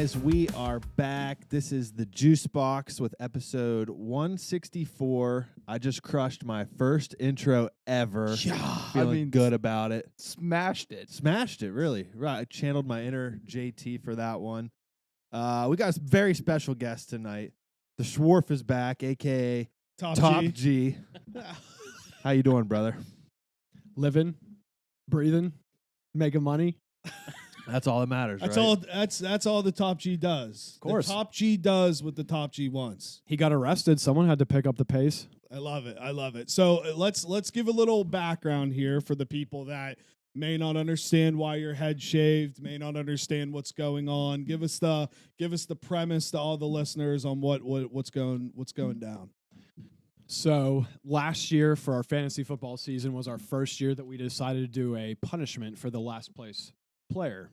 guys, we are back. This is the Juice Box with episode 164. I just crushed my first intro ever. Yeah, Feeling good about it. Smashed it. Smashed it, really. Right, I channeled my inner JT for that one. We got a very special guest tonight. The Schwarf is back, a.k.a. Top G. How you doing, brother? Living, breathing, making money. That's all that matters, That's right? all. That's all the Top G does. Of course. The Top G does what the Top G wants. He got arrested. Someone had to pick up the pace. I love it. I love it. So let's give a little background here for the people that may not understand why your head shaved, may not understand what's going on. Give us the premise to all the listeners on what's going down. So last year for our fantasy football season was our first year that we decided to do a punishment for the last place player.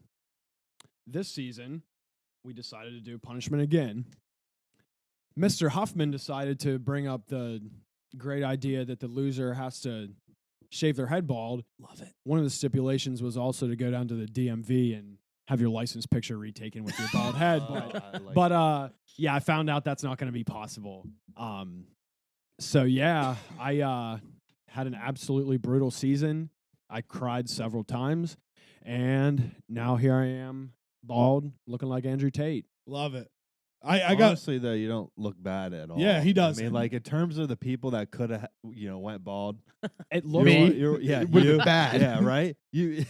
This season, we decided to do punishment again. Mr. Huffman decided to bring up the great idea that the loser has to shave their head bald. Love it. One of the stipulations was also to go down to the DMV and have your license picture retaken with your bald head. Yeah, I found out that's not going to be possible. So yeah, I had an absolutely brutal season. I cried several times, and now here I am, bald, looking like Andrew Tate. Love it. I got. Honestly, though, you don't look bad at all. Yeah, he does. I mean, like in terms of the people that could have, went bald. It looks Yeah, would've been bad. Yeah, right. You.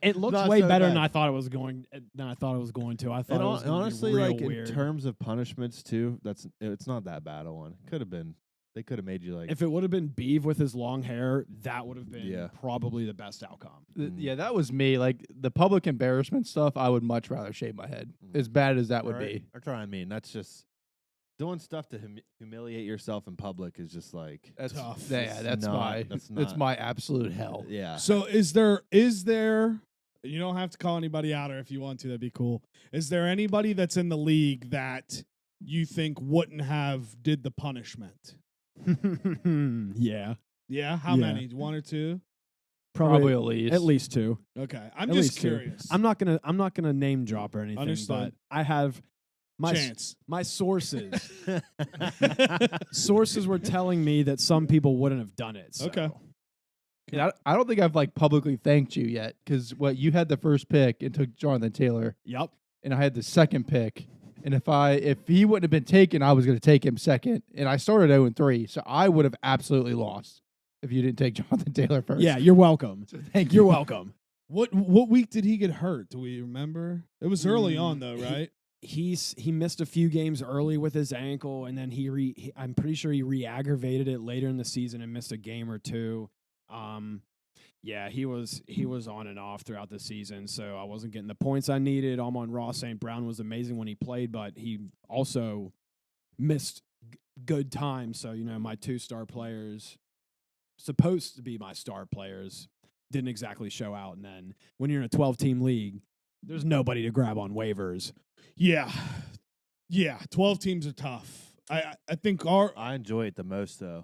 it looks Not way so better bad. than I thought it was going. I thought it was Honestly, real like weird. in terms of punishments too, it's not that bad a one. Could have been. They could have made you like. If it would have been Beeve with his long hair, that would have been Yeah. probably the best outcome. Yeah, that was me. Like the public embarrassment stuff, I would much rather shave my head. As bad as that would be. Or try and mean that's just doing stuff to humiliate yourself in public is just like That's tough. Yeah, that's not- my absolute hell. yeah. So is there? You don't have to call anybody out, or if you want to, that'd be cool. Is there anybody that's in the league that you think wouldn't have did the punishment? Yeah, Yeah, how Yeah. many? One or two? Probably at least two. Okay, I'm At just least two. curious. I'm not gonna name drop or anything. Understood. But I have Chance. my sources. Sources were telling me that some people wouldn't have done it. So. Okay. Yeah, I don't think I've like publicly thanked you yet because you had the first pick and took Jonathan Taylor, Yep. and I had the second pick. And if he wouldn't have been taken, I was going to take him second. And I started 0-3, so I would have absolutely lost if you didn't take Jonathan Taylor first. Yeah, you're welcome. So thank You're you. welcome. What week did he get hurt? Do we remember? It was early on though, right? He missed a few games early with his ankle, and then I'm pretty sure he re-aggravated it later in the season and missed a game or two. Yeah, he was on and off throughout the season, so I wasn't getting the points I needed. Amon-Ra St. Brown was amazing when he played, but he also missed good time. So, my 2-star players, supposed to be my star players, didn't exactly show out. And then when you're in a 12-team league, there's nobody to grab on waivers. Yeah. 12 teams are tough. I think I enjoy it the most though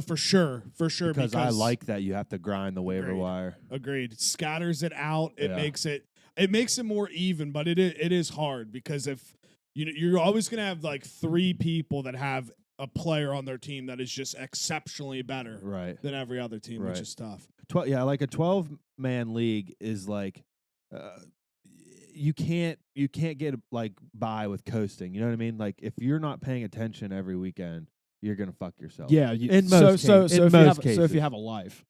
for sure because I like that you have to grind the waiver Agreed. wire. Agreed. Scatters it out. It Yeah. makes it more even, but it is hard because if you're always going to have like 3 people that have a player on their team that is just exceptionally better Right. than every other team, which Right. is tough. Like a 12-man league is like you can't get like by with coasting. You know what I mean? Like if you're not paying attention every weekend, you're gonna fuck yourself. Yeah, In most cases. So if you have a life.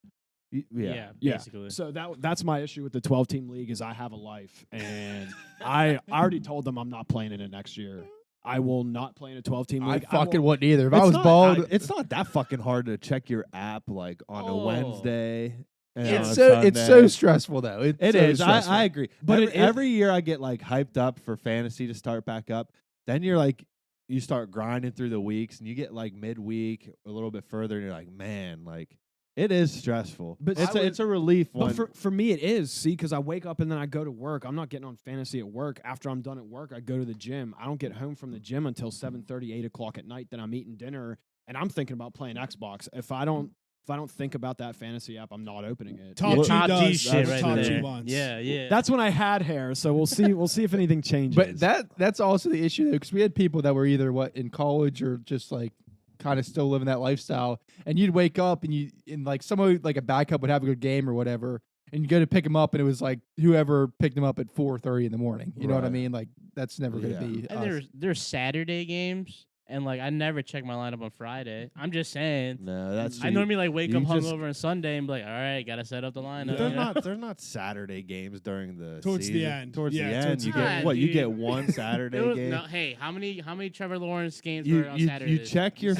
Yeah. Basically. So that's my issue with the 12-team league is I have a life, and I already told them I'm not playing in it next year. I will not play in a 12-team I league. fucking wouldn't either. If I was bald, It's not that fucking hard to check your app like on a Wednesday. And on a it's so Sunday. stressful though. It so is. stressful. I agree. But But every year I get like hyped up for fantasy to start back up. Then you're like, you start grinding through the weeks, and you get like midweek a little bit further, and you're like, man, like it is stressful. But it's a relief one. But for me, it is. See, because I wake up and then I go to work. I'm not getting on fantasy at work. After I'm done at work, I go to the gym. I don't get home from the gym until 7:30, 8 o'clock at night. Then I'm eating dinner, and I'm thinking about playing Xbox. If I don't if I don't think about that fantasy app, I'm not opening it. Top G Top G does. shit That's right Top G there. wants. Yeah. That's when I had hair, so we'll see. We'll see if anything changes. But that's also the issue, though, because we had people that were either in college or just like kind of still living that lifestyle, and you'd wake up and like someone like a backup would have a good game or whatever, and you go to pick them up, and it was like whoever picked them up at 4:30 in the morning. You know what I Right. mean? Like that's never going Yeah. to be. And us. there's Saturday games, and like I never check my lineup on Friday. I'm just saying. No, that's I normally like wake you up just- hungover on Sunday and be like, all right, gotta set up the lineup. They're you know? they're not Saturday games during the Towards the season. end. Towards Yeah, the towards end, you the get end. what? You Dude. get one Saturday It was- game. no, hey, how many Trevor Lawrence games you were on you, Saturday? you check your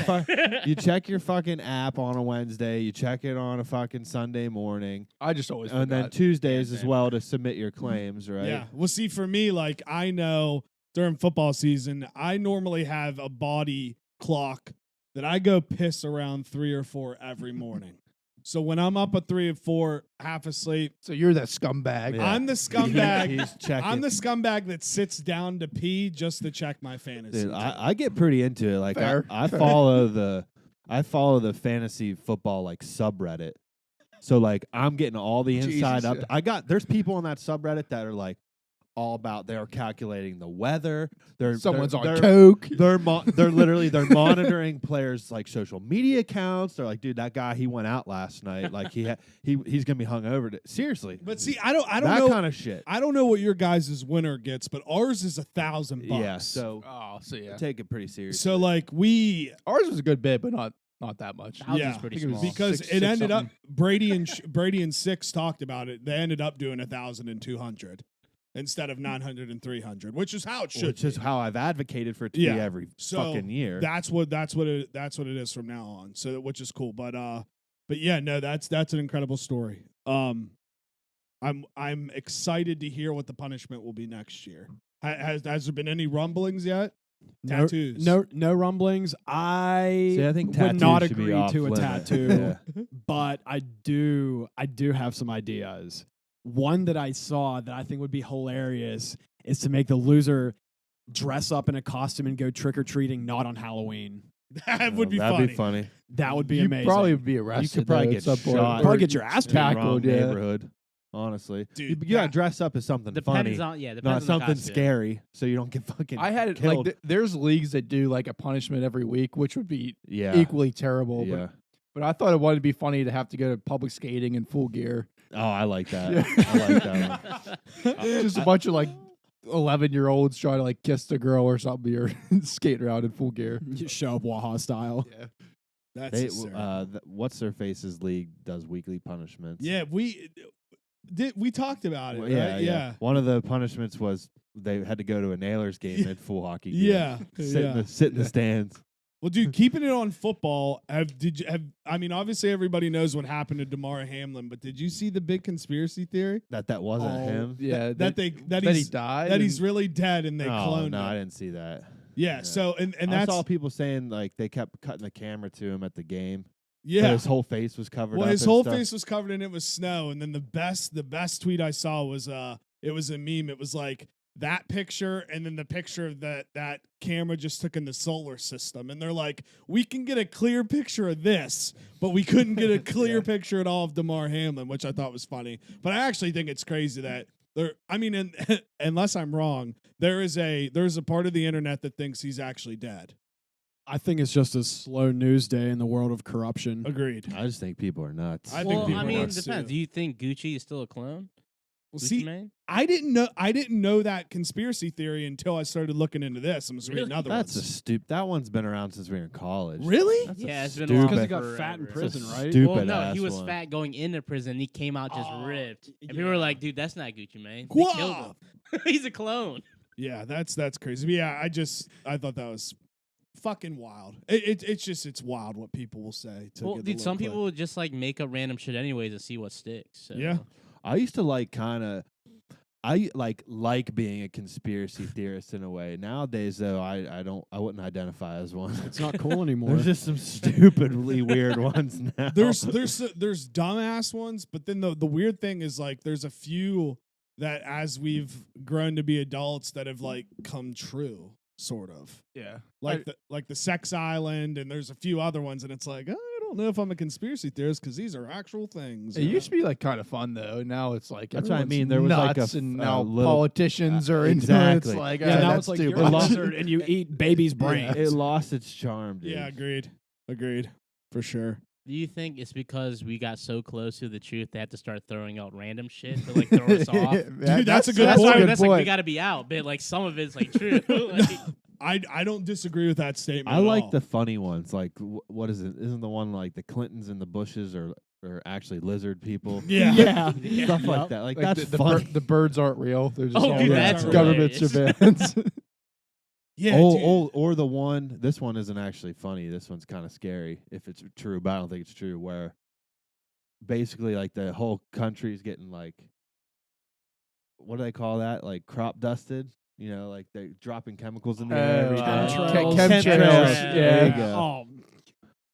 you check your fucking app on a Wednesday. You check it on a fucking Sunday morning, I just always and then forgot. Tuesdays Yeah, as same. well to submit your claims. Right? Yeah. Well, see, for me, like I know during football season, I normally have a body clock that I go piss around 3 or 4 every morning. So when I'm up at 3 or 4, half asleep, So you're that scumbag. Yeah. I'm the scumbag. He's checking. I'm the scumbag that sits down to pee just to check my fantasy. Dude, I get pretty into it. Like Fair. I follow the fantasy football like subreddit. So like I'm getting all the inside Jesus, up. yeah. There's people on that subreddit that are like all about they're calculating the weather. Someone's on they're, coke. They're they're monitoring players' like social media accounts. They're like, dude, that guy he went out last night. Like he's gonna be hungover. Seriously, But see, I don't that know. kind of shit. I don't know what your guys' winner gets, but ours is $1,000. Yeah, so Oh, so yeah. take it pretty seriously. So like we Ours was a good bit, but not that much. House yeah, is pretty I think it was small. because Six- it ended up something. Brady and Six talked about it. They ended up doing 1,200 instead of 900 and 300, which is how it should. which is be. how I've advocated for it to Yeah. be every So fucking year. That's what it is from now on. So which is cool. But yeah, no, that's an incredible story. I'm excited to hear what the punishment will be next year. Has there been any rumblings yet? Tattoos. No rumblings. See, I think would not tattoos should be agree off to a limit. tattoo, Yeah. but I do have some ideas. One that I saw that I think would be hilarious is to make the loser dress up in a costume and go trick or treating, not on Halloween. That would be That'd funny. be funny. That would be you amazing. probably would be arrested. You could probably though, get at some point. shot. Probably Or get your ass in the wrong tackled. Yeah. neighborhood. Honestly, Dude, you gotta that- dress up as something Depends funny, on depends not on the something costume. scary, so you don't get fucking. I had it killed. like there's leagues that do like a punishment every week, which would be yeah, equally terrible. yeah. But I thought it would be funny to have to go to public skating in full gear. Oh, I like that. Yeah. I like that one. Just a bunch of like 11-year-olds trying to like kiss the girl or something, or skate around in full gear. You show up Waha style. Yeah. That's They, hysterical. what's their faces league does weekly punishments. Yeah, we talked about it. Well, Right? Yeah. One of the punishments was they had to go to a Nailers game in full hockey. Gear. Yeah. Sit in the stands. Well, dude, keeping it on football, I mean, obviously everybody knows what happened to DeMar Hamlin, but did you see the big conspiracy theory That wasn't Oh, him. Yeah, that he he's died. that he's and- really dead and they Oh, cloned no, I him? didn't see that. Yeah, Yeah. so and I that's saw people saying like they kept cutting the camera to him at the game. But yeah. his whole face was covered Well, up. his and whole stuff. face was covered and it was snow. And then the best tweet I saw was it was a meme. It was like that picture and then the picture of that camera just took in the solar system. And they're like, we can get a clear picture of this, but we couldn't get a clear picture at all of DeMar Hamlin, which I thought was funny. But I actually think it's crazy that unless I'm wrong, there's a part of the internet that thinks he's actually dead. I think it's just a slow news day in the world of corruption. Agreed. I just think people are nuts. I think Well, people I are mean, it nuts, depends. too. Do you think Gucci is still a clone? Well, Gucci see, Mane? I didn't know that conspiracy theory until I started looking into this. I'm just reading Really? other That's a ones. stupid. That one's been around since we were in college. Really? That's Yeah, a it's been stupid, around Because he got fat in forever. prison, That's a right? stupid Well, no, ass he was one. fat going into prison. He came out just Oh, ripped, and people yeah. were like, "Dude, that's not Gucci Mane. They killed him. He's a clone." Yeah, that's crazy. But yeah, I thought that was fucking wild. It's wild what people will say. To Well, get the dude, some little people would just like make up random shit anyways to see what sticks. So. Yeah. I used to I like being a conspiracy theorist in a way. Nowadays, though, I wouldn't identify as one. It's not cool anymore. There's just some stupidly weird ones now. There's dumbass ones, but then the weird thing is like there's a few that as we've grown to be adults that have like come true, sort of. Yeah. Like the Sex Island, and there's a few other ones, and it's like I don't know if I'm a conspiracy theorist because these are actual things. It used to be like kind of fun though. Now it's like That's what I everyone's mean. There was like a nuts, and f- now little- politicians are into it. exactly. It's like Yeah, now that's it's like stupid. you're a lizard and you eat babies' brains. It lost its charm, dude. Yeah, agreed, for sure. Do you think it's because we got so close to the truth they have to start throwing out random shit to like throw us off? Dude, that's a good That's point. why Good that's like we point. got to be out, but like some of it's like true. Like, I don't disagree with that statement. I at like all. the funny ones. Like, what is it? Isn't the one like the Clintons and the Bushes are actually lizard people? Yeah. Yeah. Stuff like that. Like, Like that's the funny. the birds aren't real. They're just Oh, all dude, that's government hilarious. surveillance. Yeah, dude. or the one. This one isn't actually funny. This one's kind of scary if it's true, but I don't think it's true. Where basically, like the whole country's getting like, what do they call that? Like crop dusted. You know, like they're dropping chemicals in the air every day. Chemtrails. Chemtrails. Chemtrails. There you Yeah. go. Oh,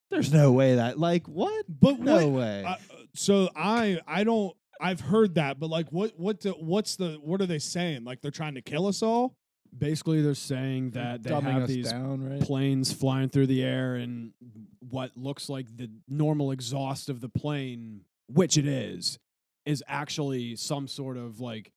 There's no way that. Like what? But No what? way. So I don't. I've heard that, but like, what are they saying? Like they're trying to kill us all? basically, they're saying that they Dumbing have us these down, right? planes flying through the air, and what looks like the normal exhaust of the plane, which it is actually some sort of like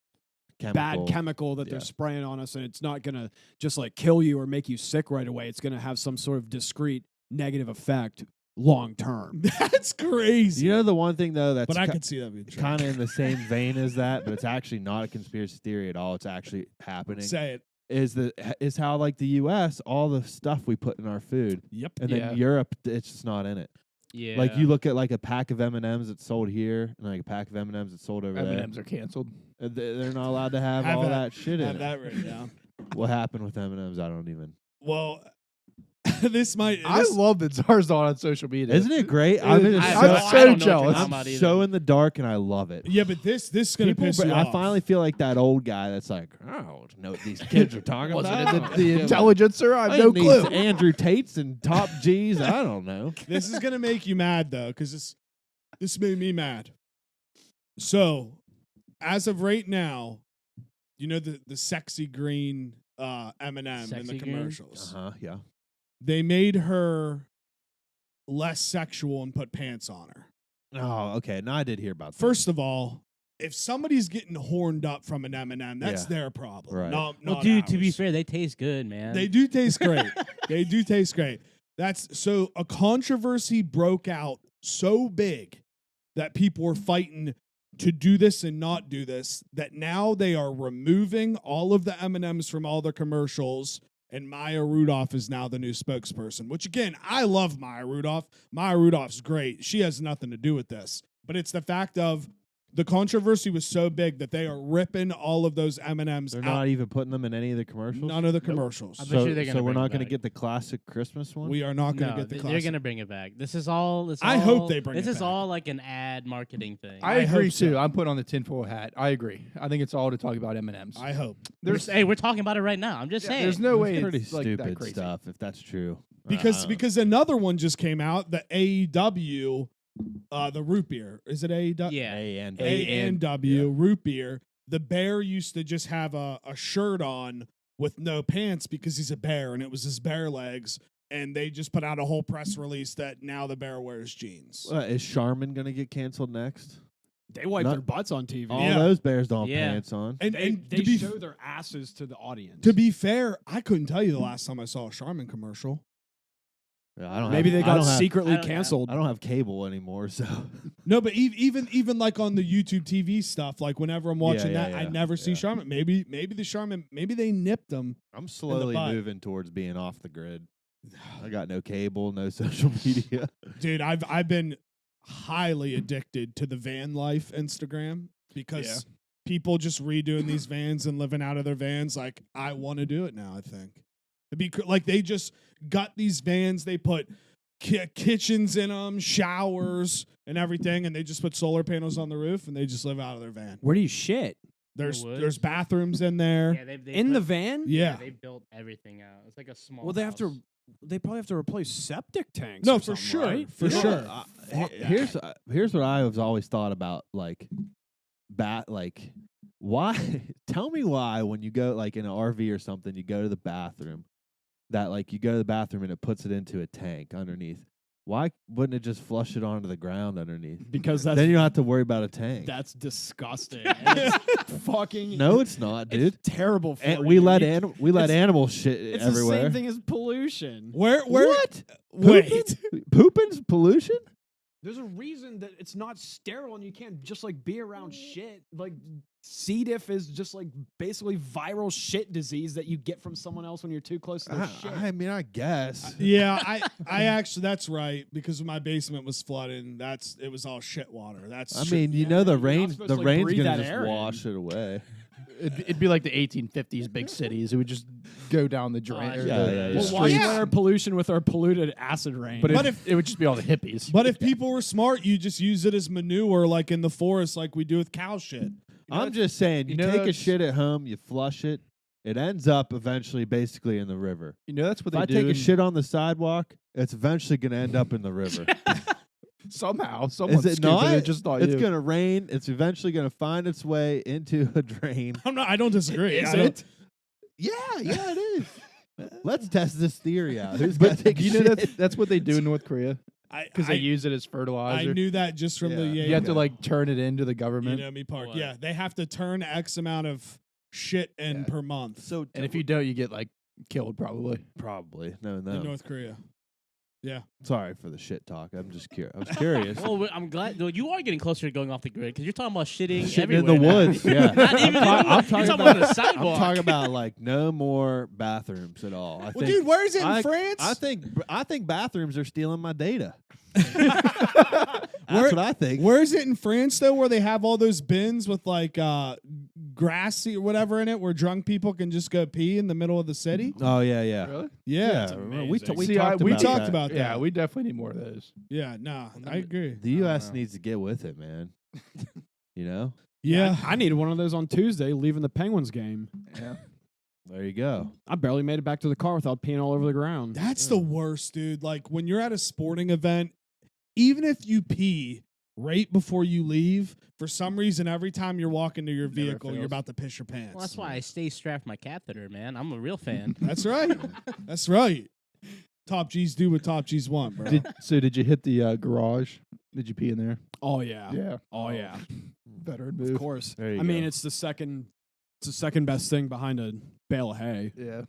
bad chemical that they're Yeah. spraying on us, and it's not gonna just like kill you or make you sick right away. It's gonna have some sort of discrete negative effect long term. That's crazy. You know the one thing though that's but I could see that being true. kind of in the same vein as that, but it's actually not a conspiracy theory at all. It's actually happening. Say it. Is how like the U.S. all the stuff we put in our food, Yep. and Yeah. then Europe it's just not in it. yeah. Like you look at like a pack of M&Ms that's sold here, and like a pack of M&Ms that's sold over M&Ms are canceled. there. They're not allowed to have, Have all that- that shit in Have it. that written down. What happened with M&Ms? I don't even. Well, this might. I This, love that Czar's on social media. Isn't it great? I'm, is. just I- I'm I so, don't know what you're jealous. talking I'm about either. so in the dark, and I love it. yeah, but this is gonna People, piss you I off. finally feel like that old guy that's like, I don't know what these kids are talking Was about. it the intelligencer? I have no need clue. Andrew Tates and top G's. I don't know. This is gonna make you mad though, because this made me mad. So, as of right now, you know the sexy green M&M in the Sexy green? commercials. Yeah. They made her less sexual and put pants on her. Oh, okay. Now I did hear about that. First of all, if somebody's getting horned up from an M&M, that's Yeah. their problem. Right. Not well, dude, to be ours. fair, they taste good, man. They do taste great. They do taste great. That's so a controversy broke out so big that people were fighting to do this and not do this, that now they are removing all of the M&Ms from all their commercials, and Maya Rudolph is now the new spokesperson, which again, I love Maya Rudolph. Maya Rudolph's great. She has nothing to do with this, but it's the fact of the controversy was so big that they are ripping all of those M&Ms They're out. not even putting them in any of the commercials. None of the commercials. I bet So, you they're gonna so we're bring not it going to back. get the classic Christmas one. We are not going to No, get the they're classic. gonna bring it back. This is all. I hope they bring This it is back. all like an ad marketing thing. I I agree hope so. too. I'm putting on the tinfoil hat. I agree. I think it's all to talk about M&Ms. I hope. hey, we're talking about it right now. I'm just saying. There's no way It's pretty it's like that stupid crazy. stuff if that's true. Because another one just came out, the AEW, the root beer. Is it AEW? Yeah. A&W root beer. The bear used to just have a shirt on with no pants because he's a bear and it was his bare legs. And they just put out a whole press release that now the bear wears jeans. Is Charmin going to get canceled next? They wipe Not- their butts on TV. All Yeah. those bears don't have Yeah. pants on. And, They, and they to, be, show their asses to the audience. to be fair, I couldn't tell you the last time I saw a Charmin commercial. Yeah, I don't Maybe have, they I got don't have- secretly I don't know. canceled. I don't have cable anymore, so No, but even like on the YouTube TV stuff, like whenever I'm watching yeah, that, I yeah, never see yeah. Charmin. Maybe the Charmin, maybe they nipped them. I'm slowly butt. moving towards being off the grid. I got no cable, no social media. Dude, I've been highly addicted to the van life Instagram because Yeah. people just redoing these vans and living out of their vans. Like, I want to do it now, I think. It'd be like they just got these vans, they put kitchens in them, showers, and everything, and they just put solar panels on the roof and they just live out of their van. Where do you shit? There's woods? there's bathrooms in there. Yeah, they In the put- van? Yeah. They built everything out. It's like a small. Well, they have to. house. They probably have to replace septic tanks. No, or for something, sure, right? for Yeah. sure. Fuck that. Here's what I have always thought about like why tell me why when you go like in an RV or something you go to the bathroom that like you go to the bathroom and it puts it into a tank underneath. Why wouldn't it just flush it onto the ground underneath? Because that's Then you don't have to worry about a tank. that's disgusting. And it's fucking No, it's not, dude. It's terrible for And you. we let it's- animals shit It's everywhere. the same thing as pollution. Where? What? Wait. Pooping's pollution? There's a reason that it's not sterile and you can't just like be around shit. Like C. diff is just like basically viral shit disease that you get from someone else when you're too close to their shit. I mean, I guess. Yeah, I actually that's right because my basement was flooding. It was all shit water. That's I true. mean, you Yeah, know you're the not rain's supposed to, like, rain's breathe gonna that just air in. wash it away. It'd be like the 1850s big cities. It would just go down the drain. Oh, or yeah, the- yeah, the yeah. Well, why streets. our pollution with our polluted acid rain? But, But it would just be all the hippies. But if people were smart, you just use it as manure, like in the forest, like we do with cow shit. I'm just saying, you know take a that's- shit at home, you flush it, it ends up eventually basically in the river. you know that's what If they I do. take a in- shit on the sidewalk, it's eventually going to end up in the river. somehow, someone's it stupid. not? It just not It's you. going to rain. It's eventually going to find its way into a drain. I don't disagree. Is I don't- it? Yeah, it is. Let's test this theory out. Who's going to take a you know shit? that's what they do in North Korea because I they use it as I fertilizer. knew that just from the Yeah. you have to Okay. like turn it into the you government, know me park. What? Yeah, they have to turn X amount of shit in Yeah. per month. So and if you don't, you get like killed probably. probably no. in North Korea. Yeah. Sorry for the shit talk. I'm just curious. I was curious. Well, I'm glad. Well, you are getting closer to going off the grid because you're talking about shitting, Shitting everywhere in the now. woods. Yeah, Not even I'm you're talking about the I'm sidewalk. talking about like no more bathrooms at all. I Well, think, dude, where is it in I- France? I think bathrooms are stealing my data. Where- That's what I think. Where is it in France though, where they have all those bins with like grassy or whatever in it, where drunk people can just go pee in the middle of the city? Oh yeah. Really? Yeah, we talked See, about we talked that. about Yeah, that. we definitely need more of those. Yeah, nah, I agree. The U.S. know. needs to get with it, man. You know, Yeah, I needed one of those on Tuesday leaving the Penguins game. Yeah. there you go. I barely made it back to the car without peeing all over the ground. that's the worst, dude. Like when you're at a sporting event, even if you pee right before you leave, for some reason, every time you're walking to your vehicle, you're fails. about to piss your pants. Well, that's why I stay strapped my catheter, man. I'm a real fan. That's right. That's right. Top G's do what top G's want, bro. Did you hit the garage? Did you pee in there? Oh yeah. Yeah. Oh yeah. Better Of move. course. There you I mean, go. it's the second best thing behind a bale of hay. Yeah.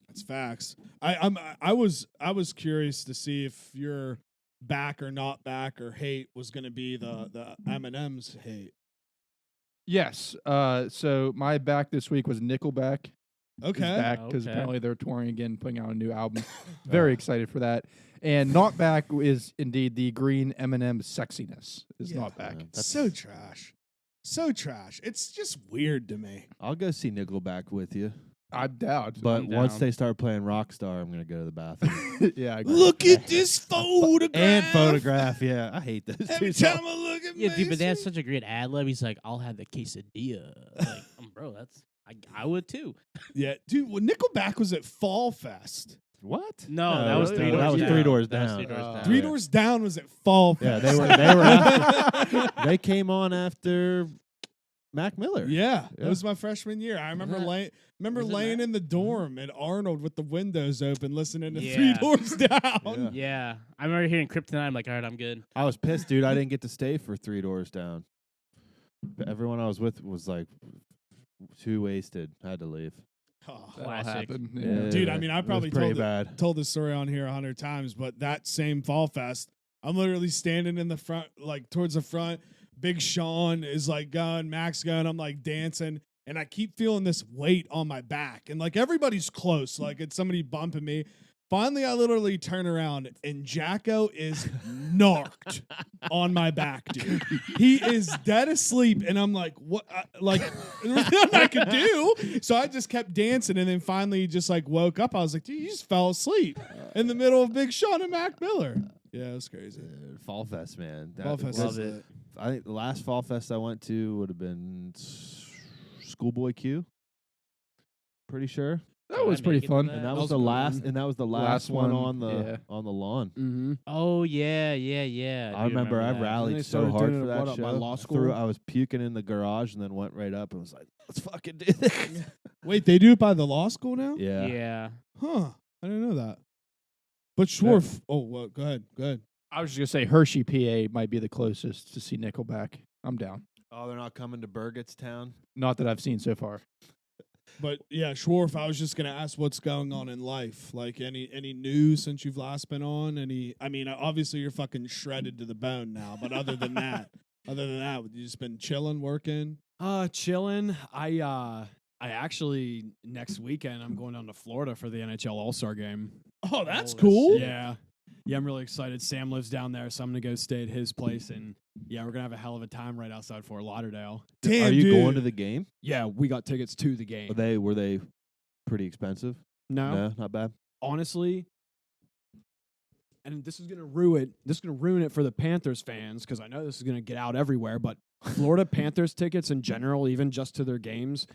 That's facts. I was curious to see if your back or not back or hate was going to be the M&M's hate. Yes. So my back this week was Nickelback. Is Okay. back because Okay. apparently they're touring again, putting out a new album. Very excited for that. And not back is indeed the green M&M sexiness is Yeah. not back. That's- So trash. So trash. It's just weird to me. I'll go see Nickelback with you, I'm down. but I'm once down. they start playing Rockstar, I'm gonna go to the bathroom yeah. I agree. Look at this photograph. and photograph. Yeah, I hate those Every two. time I look at Yeah, dude, but they have Mason- such a great ad lib. He's like, I'll have the quesadilla. Like, bro, I would too. Yeah, dude. Well, Nickelback was at Fall Fest. What? No, that was really? Three That Doors was Down. Three Doors That was Down. Three Doors Down. Three yeah. Doors Down was at Fall Yeah, Fest. they were. After, they came on after Mac Miller. Yeah, it Yeah. was my freshman year. I remember that- was it laying that? in the dorm at Arnold with the windows open, listening to Yeah. Three Doors Down. Yeah. Yeah, I remember hearing Kryptonite. I'm like, all right, I'm good. I was pissed, dude. I didn't get to stay for Three Doors Down. But everyone I was with was like too wasted. Had to leave. Oh, That'll Classic. happen. Yeah. Dude, I mean, I It was probably pretty told it- bad. told this story on here 100 times, but that same Fall Fest, I'm literally standing in the front, like towards the front. Big Sean is like going, Max going, I'm like dancing, and I keep feeling this weight on my back. And like everybody's close, like it's somebody bumping me. Finally, I literally turn around and Jacko is narked on my back, dude. He is dead asleep, and I'm like, what? Like, there's nothing I could do. So I just kept dancing, and then finally just like woke up. I was like, dude, you just fell asleep in the middle of Big Sean and Mac Miller. Yeah, it was crazy. Fall Fest, man. That Fall Fest was- is lit. I think the last Fall Fest I went to would have been Schoolboy Q. Pretty sure. That was Did I pretty make it to fun. that? And that That was was the a good last. one. And that was the Last last one one, on the lawn. Mm-hmm. Oh yeah. I I do remember I that. they rallied so started hard doing for it, that what, show. at my law I school? I was puking in the garage and then went right up and was like, "Let's fucking do this." Wait, they do it by the law school now? Yeah. Yeah. Huh. I didn't know that. But Schwarf. Oh, well, go ahead. Go ahead. I was just gonna say Hershey, PA might be the closest to see Nickelback. I'm down. Oh, they're not coming to Burgettstown? Not that I've seen so far. But yeah, Schwarf, I was just gonna ask what's going on in life. Like any news since you've last been on? Obviously you're fucking shredded to the bone now. But other than that, you just been chilling, working. Chilling. I actually next weekend I'm going down to Florida for the NHL All-Star Game. Oh, that's cool. Yeah. Yeah, I'm really excited. Sam lives down there, so I'm gonna go stay at his place, and yeah, we're gonna have a hell of a time right outside Fort Lauderdale. Damn, Are you dude. going to the game? Yeah, we got tickets to the game. Were they pretty expensive? No, Not bad. honestly, and this is gonna ruin it for the Panthers fans because I know this is gonna get out everywhere. But Florida Panthers tickets in general, even just to their games,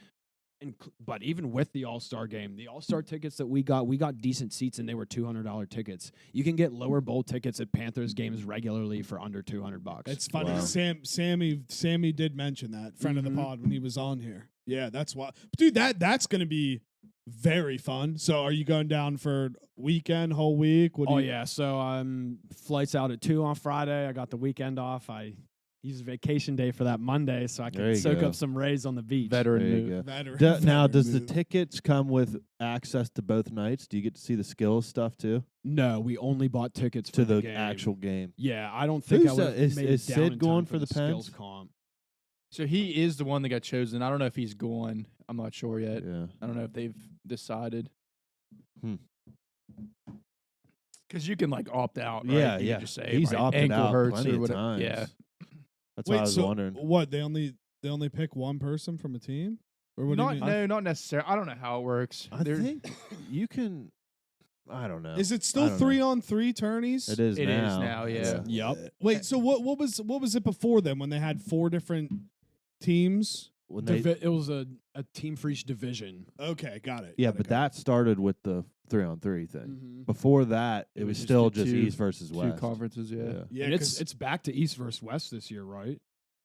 but even with the All-Star game, the All-Star tickets that we got decent seats, and they were $200 tickets. You can get lower bowl tickets at Panthers games regularly for under $200. It's funny. Wow. Sammy did mention that, friend of the Mhm. pod, when he was on here. Yeah, that's why, dude. That's gonna be very fun. So, are you going down for weekend, whole week? What do you, Yeah, so flights out at 2 on Friday. I got the weekend off. I used vacation day for that Monday, so I There could you soak go. up some rays on the beach. Veteran There you move. go. Veteran, Now, veteran does the move. tickets come with access to both nights? Do you get to see the skills stuff too? No, we only bought tickets To for the game. actual game? Yeah, I don't think I Who's, would have is- made is it down Sid in going time for the skills Pens? comp. So he is the one that got chosen. I don't know if he's going. I'm not sure yet. Yeah. I don't know if they've decided. Hmm. Because you can like opt out. Right? Yeah, You yeah. can just say He's my opted ankle out hurts plenty or of whatever. times. Yeah. That's Wait, what I was so wondering. what? They only pick one person from a team, or what do you mean? Not necessarily. I don't know how it works. I think you can. I don't know. Is it I still don't know. 3-on-3 tourneys? It is It now. is now, yeah. Yep. Wait, so what was it before then when they had 4 different teams? When they, It was a team for each division. Okay, got it. yeah, got it, but got it. that started with the 3-on-3 thing. Mm-hmm. Before that, it It was was just still the just two- East versus two West. conferences. Yeah. Yeah, And 'cause- it's back to East versus West this year, right?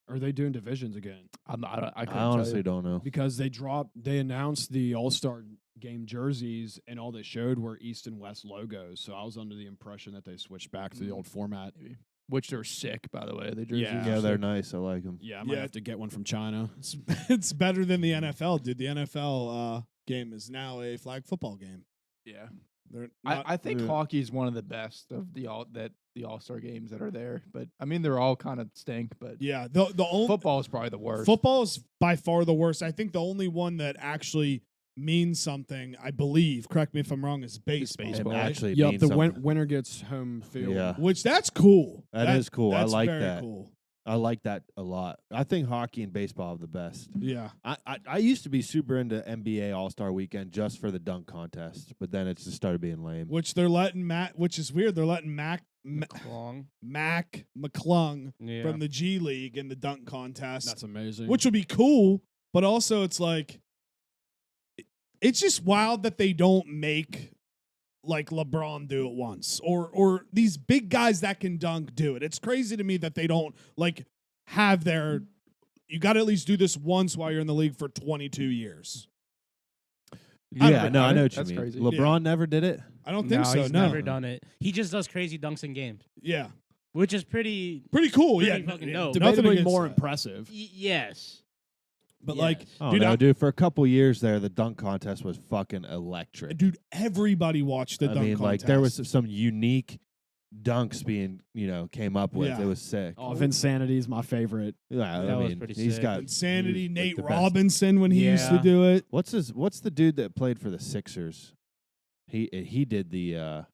Or are they doing divisions again? I I couldn't tell honestly you. don't know. Because they announced the All-Star game jerseys, and all they showed were East and West logos. So I was under the impression that they switched back to the old format. Which they're sick, by the way. The jerseys. Yeah. are Yeah, they're sick. nice. I like them. Yeah, I might Yeah. have to get one from China. it's better than the NFL, dude. The NFL game is now a flag football game. Yeah. They're not, I think Yeah. hockey is one of the best of the All-Star games that are there. But I mean, they're all kind of stink. But yeah, the only football is probably the worst. football is by far the worst. I think the only one that actually means something, I believe, correct me if I'm wrong, is baseball. baseball. It right? actually Yep, means the something. winner gets home field. Yeah. Which that's cool. That is cool. I That's like very that. Cool. I like that a lot. I think hockey and baseball are the best. Yeah. I used to be super into NBA All-Star Weekend just for the dunk contest, but then it just started being lame. Which they're letting which is weird. They're letting Mac McClung Yeah. from the G League in the dunk contest. That's amazing. Which would be cool, but also it's like it's just wild that they don't make like LeBron do it once or these big guys that can dunk do it. It's crazy to me that they don't like have their you got to at least do this once while you're in the league for 22 years. Yeah, no, I know what you That's mean. crazy. LeBron never did it. I don't think No, so. he's No. never done it. He just does crazy dunks in games, Yeah. which is pretty. Pretty cool. Pretty Yeah. fucking dope. Nothing debatably against more that. impressive. Yes. But Yes. like Oh Dude, no, I- dude! For a couple years there, the dunk contest was fucking electric. dude, everybody watched the I dunk mean, contest. like there was some unique dunks being, came up with. Yeah. It was sick. Oh, Vinsanity is my favorite. Yeah, That I was mean, pretty he's sick. got Insanity, he's, like, Nate the best. Robinson when he used to Yeah. do it. What's the dude that played for the Sixers? He did the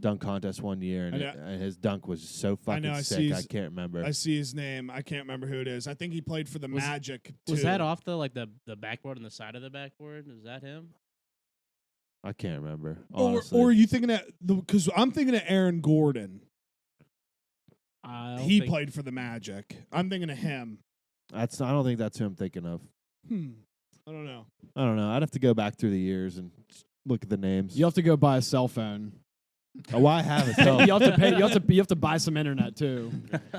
dunk contest one year, and, I know- and his dunk was so fucking know, I sick. see I his- can't remember. I see his name. I can't remember who it is. I think he played for the Was- Magic too. Was that off the backboard on the side of the backboard? Is that him? I can't remember. Or Honestly. or are you thinking that because I'm thinking of Aaron Gordon. I don't He think- played for the Magic. I'm thinking of him. I don't think that's who I'm thinking of. I don't know. I don't know. I'd have to go back through the years and look at the names. You have to go buy a cell phone. Oh, well, I have it. you have to pay. You have to buy some internet too.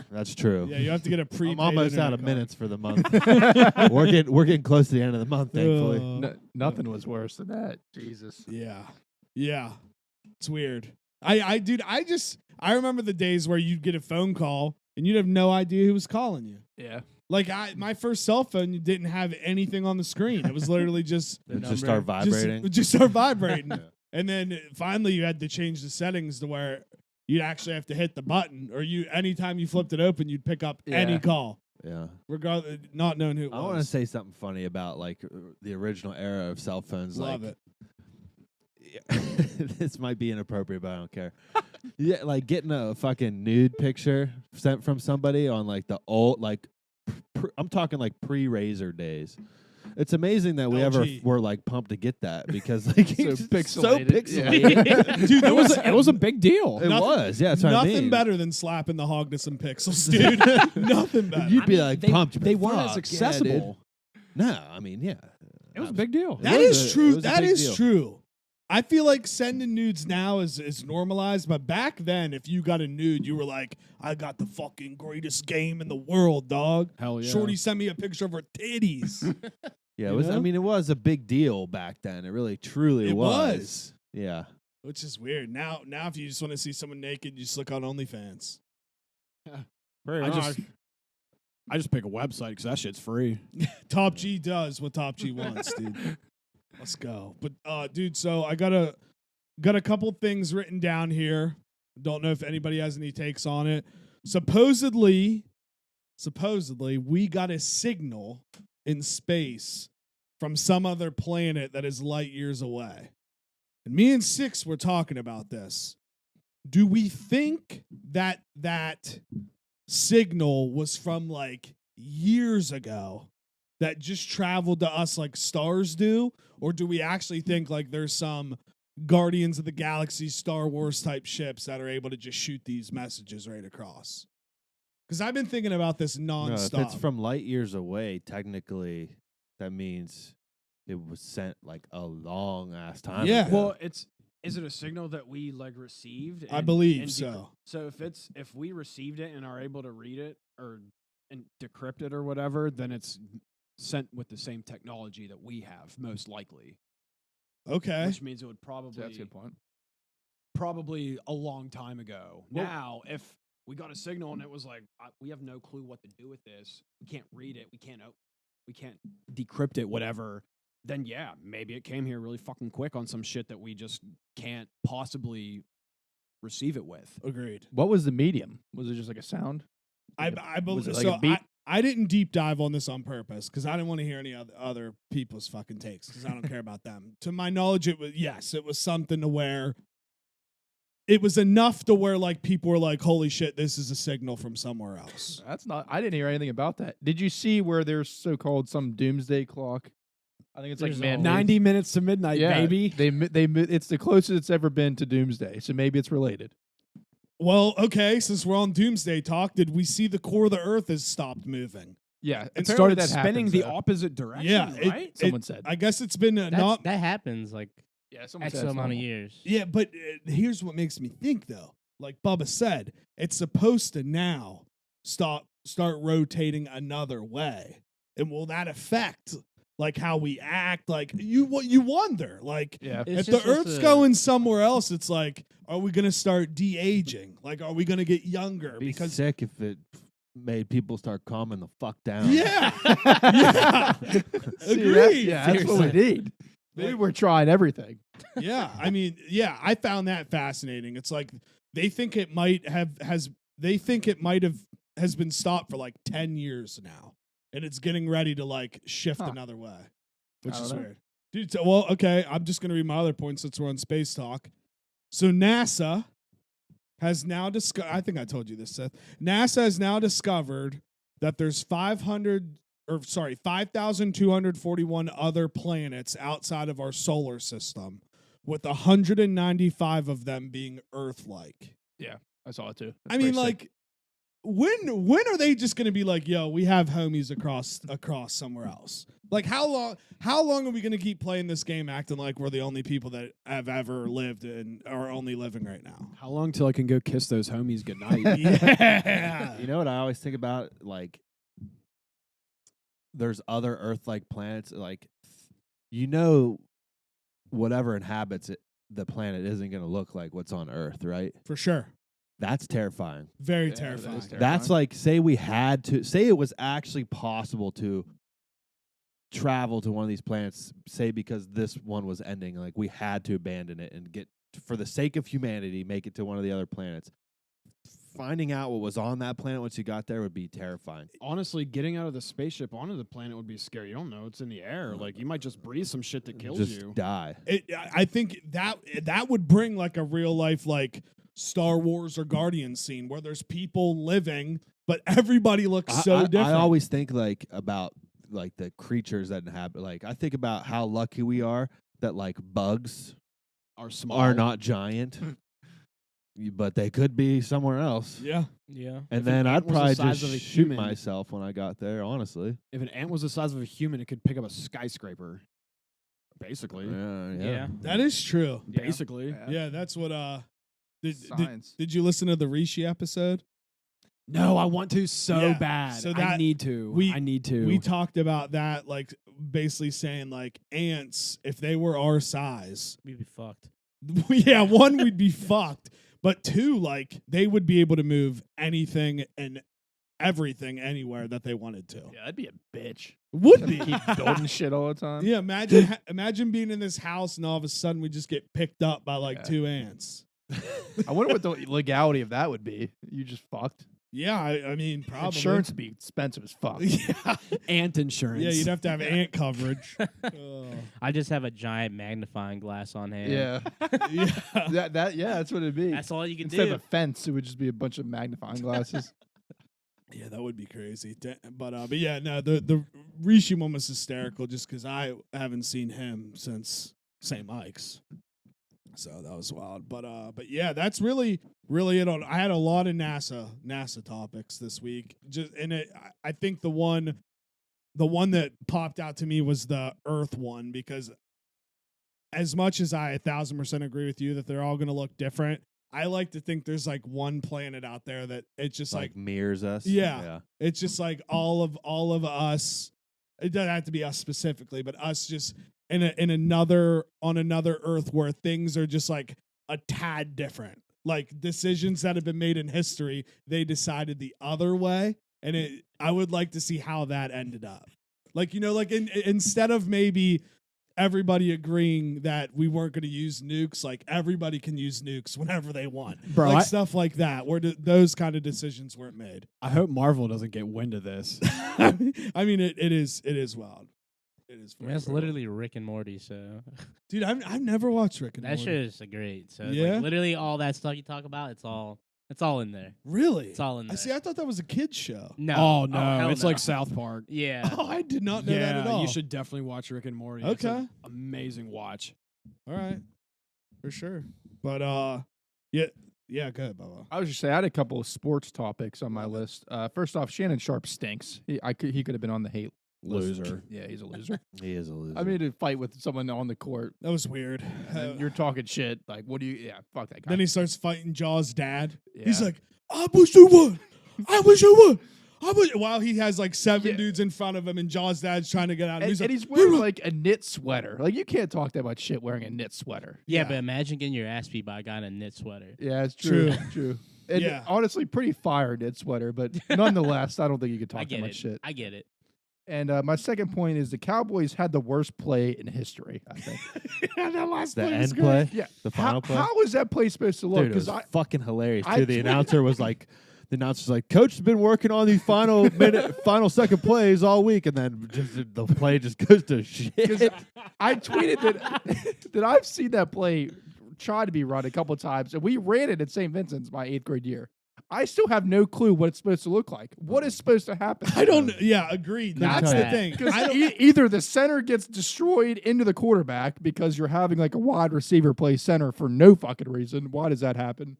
That's true. Yeah, you have to get a prepaid. I'm almost out internet of card. minutes for the month. we're getting close to the end of the month, thankfully. Nothing was worse than that. Jesus. Yeah. Yeah. It's weird. I dude, I remember the days where you'd get a phone call and you'd have no idea who was calling you. Yeah. Like my first cell phone, you didn't have anything on the screen. It was literally just It just start vibrating. Just start vibrating. And then finally you had to change the settings to where you'd actually have to hit the button, or anytime you flipped it open, you'd pick up any call. Yeah. Regardless, not knowing who it was. I want to say something funny about like the original era of cell phones. Love like, it. This might be inappropriate, but I don't care. Yeah, like getting a fucking nude picture sent from somebody on like the old, like I'm talking like pre-Razor days. It's amazing that we ever were like pumped to get that because like So it's so pixelated. pixelated. Dude, It was a big deal. It was, yeah. That's what I nothing mean. better than slapping the hog to some pixels, dude. Nothing better. You'd be like pumped. They but weren't as fuck, accessible. Yeah, dude. No, I mean, yeah. It was a big deal. That was is a- true. it was a That big is deal. true. I feel like sending nudes now is normalized, but back then, if you got a nude, you were like, I got the fucking greatest game in the world, dog. Hell yeah. Shorty sent me a picture of her titties. Yeah, it You was. I know? mean, it was a big deal back then. It really, truly It was. was. Yeah. Which is weird. Now if you just want to see someone naked, you just look on OnlyFans. I just pick a website because that shit's free. Top G does what Top G wants, dude. Let's go. But dude, so I got a couple things written down here. Don't know if anybody has any takes on it. Supposedly we got a signal in space from some other planet that is light years away. And me and Six were talking about this. Do we think that signal was from like years ago that just traveled to us like stars do? Or do we actually think like there's some Guardians of the Galaxy, Star Wars type ships that are able to just shoot these messages right across? Because I've been thinking about this No, if nonstop. it's from light years away, technically, that means it was sent like a long ass time. Yeah. ago. Well, is it a signal that we like received? I believe and so. So if we received it and are able to read it and decrypt it or whatever, then it's sent with the same technology that we have, most likely. Okay. Which means it would probably That's a good point. probably a long time ago. Well- Now, if we got a signal and it was like we have no clue what to do with this, we can't read it, we can't decrypt it, whatever. Then yeah, maybe it came here really fucking quick on some shit that we just can't possibly receive it with. Agreed. What was the medium? Was it just like a sound? I was believe it like so. a beat? I didn't deep dive on this on purpose because I didn't want to hear any other people's fucking takes because I don't care about them. To my knowledge, it was something to where it was enough to where like people were like, "Holy shit, this is a signal from somewhere else." That's not. I didn't hear anything about that. Did you see where there's so-called some doomsday clock? I think it's like There's man- 90 minutes to midnight, baby. It's the closest it's ever been to doomsday. So maybe it's related. Well, okay, since we're on Doomsday Talk, did we see the core of the Earth has stopped moving? Yeah, It apparently started that spinning happens, the though. opposite direction, Yeah, right? Someone said. I guess it's been That happens like Yeah, someone X said it's amount of normal. years. Yeah, but here's what makes me think though. Like Bubba said, it's supposed to now start rotating another way, and will that affect like how we act? Like you wonder, like Yeah, It's if the just supposed Earth's to- going somewhere else, it's like, are we gonna start de-aging? Like, are we gonna get younger? It'd be Because sick if it made people start calming the fuck down. yeah, yeah, See, agreed. yeah, that's what we need. Maybe we're trying everything. Yeah, I mean, yeah, I found that fascinating. It's like they think it might have been stopped for like 10 years now, and it's getting ready to like shift Huh. another way, which I don't is know. weird. Dude, so, well, okay, I'm just gonna read my other points since we're on space talk. So NASA has now discovered. I think I told you this, Seth. NASA has now discovered that there's 5,241 other planets outside of our solar system, with 195 of them being Earth-like. I saw it too. I mean, like, when are they just going to be like, "Yo, we have homies across somewhere else"? Like, how long are we going to keep playing this game, acting like we're the only people that have ever lived and are only living right now? How long till I can go kiss those homies goodnight? Yeah, You know what I always think about? Like, there's other Earth-like planets. Like, whatever inhabits it, the planet isn't going to look like what's on Earth, right? for sure. That's terrifying. Very Yeah, that is terrifying. terrifying. That's like, say it was actually possible to travel to one of these planets, say because this one was ending, like we had to abandon it and get, for the sake of humanity, make it to one of the other planets. Finding out what was on that planet once you got there would be terrifying. Honestly, getting out of the spaceship onto the planet would be scary. You don't know. It's in the air. Like, you might just breathe some shit that kills Just you. die. I think that would bring like a real life like Star Wars or Guardians scene where there's people living, but everybody looks so different. I always think like about like the creatures that inhabit. Like I think about how lucky we are that like bugs Are small. are not giant, but they could be somewhere else. Yeah. Yeah. And If then an I'd ant was the probably size just of a shoot human- myself when I got there. Honestly. If an ant was the size of a human, it could pick up a skyscraper. Basically. Yeah. That is true. Basically. Yeah, that's what Science. did you listen to the Rishi episode? No, I want to so Yeah, bad. so I that- need to. we- I need to. We talked about that, like basically saying like ants, if they were our size, We'd be fucked. yeah, one, we'd be fucked. But two, like they would be able to move anything and everything anywhere that they wanted to. Yeah, that'd be a bitch. Would be. Keep building shit all the time. Yeah, imagine being in this house and all of a sudden we just get picked up by like Yeah. 2 ants. I wonder what the legality of that would be. You just fucked. Yeah, I mean probably. Insurance would be expensive as fuck. Yeah. ant insurance. Yeah, you'd have to have ant coverage. Oh. I just have a giant magnifying glass on hand. Yeah. Yeah. That's what it'd be. That's all you can Instead do. of a fence, it would just be a bunch of magnifying glasses. Yeah, that would be crazy. But yeah, no, the Rishi one was hysterical just because I haven't seen him since St. Mike's. So that was wild. But yeah, that's really it. I had a lot of NASA topics this week. I think the one that popped out to me was the Earth one, because as much as I 1,000% agree with you that they're all going to look different, I like to think there's like one planet out there that it's just like mirrors us. Yeah. it's just like all of us. It doesn't have to be us specifically, but us just on another Earth where things are just like a tad different. Like decisions that have been made in history, they decided the other way, and I would like to see how that ended up. Like, like instead of maybe everybody agreeing that we weren't going to use nukes, like everybody can use nukes whenever they want. Bro, like stuff like that, where those kind of decisions weren't made. I hope Marvel doesn't get wind of this. I mean, it is wild. It is. I mean, that's literally Rick and Morty. So Dude, I've never watched Rick and that Morty. shit is great. So Yeah? like, literally all that stuff you talk about, it's all in there. Really? It's all in I there. see. I thought that was a kid's show. No. Oh no, hell it's no. like South Park. Yeah. Oh, I did not know Yeah, that at all. you should definitely watch Rick and Morty. It's an Okay. amazing watch. All right, for sure. But yeah, go ahead, Bubba. I was just saying, I had a couple of sports topics on my list. First off, Shannon Sharp stinks. He could have been on the hate list. Loser. Yeah, he's a loser. He is a loser. I mean, to fight with someone on the court, That was weird. and you're talking shit. Like, what do you? Yeah, fuck that guy. Then he starts fighting Jaws' dad. Yeah. He's like, "I wish you would. I wish you would. I wish." While he has like 7 Yeah. dudes in front of him, and Jaws' dad's trying to get out. and He's like, he's wearing like a knit sweater. Like, you can't talk that much shit wearing a knit sweater. Yeah, Yeah. but imagine getting your ass beat by a guy in a knit sweater. Yeah, it's true. True. True. And Yeah. honestly, pretty fire knit sweater, but nonetheless, I don't think you could I talk that get much it. shit. I get it. And my second point is the Cowboys had the worst play in history, I think. "Yeah, that last the play was end great." play. Yeah. The final play. How is that play supposed to look? Dude, it was Because fucking hilarious I too. The tweeted- announcer was like, "Coach has been working on these final second plays all week," and then the play just goes to shit. I tweeted that I've seen that play try to be run a couple of times, and we ran it at St. Vincent's my 8th grade year. I still have no clue what it's supposed to look like. What is supposed to happen? I don't. Yeah, agreed. That's the try. thing. Because I don't, either the center gets destroyed into the quarterback because you're having like a wide receiver play center for no fucking reason. Why does that happen?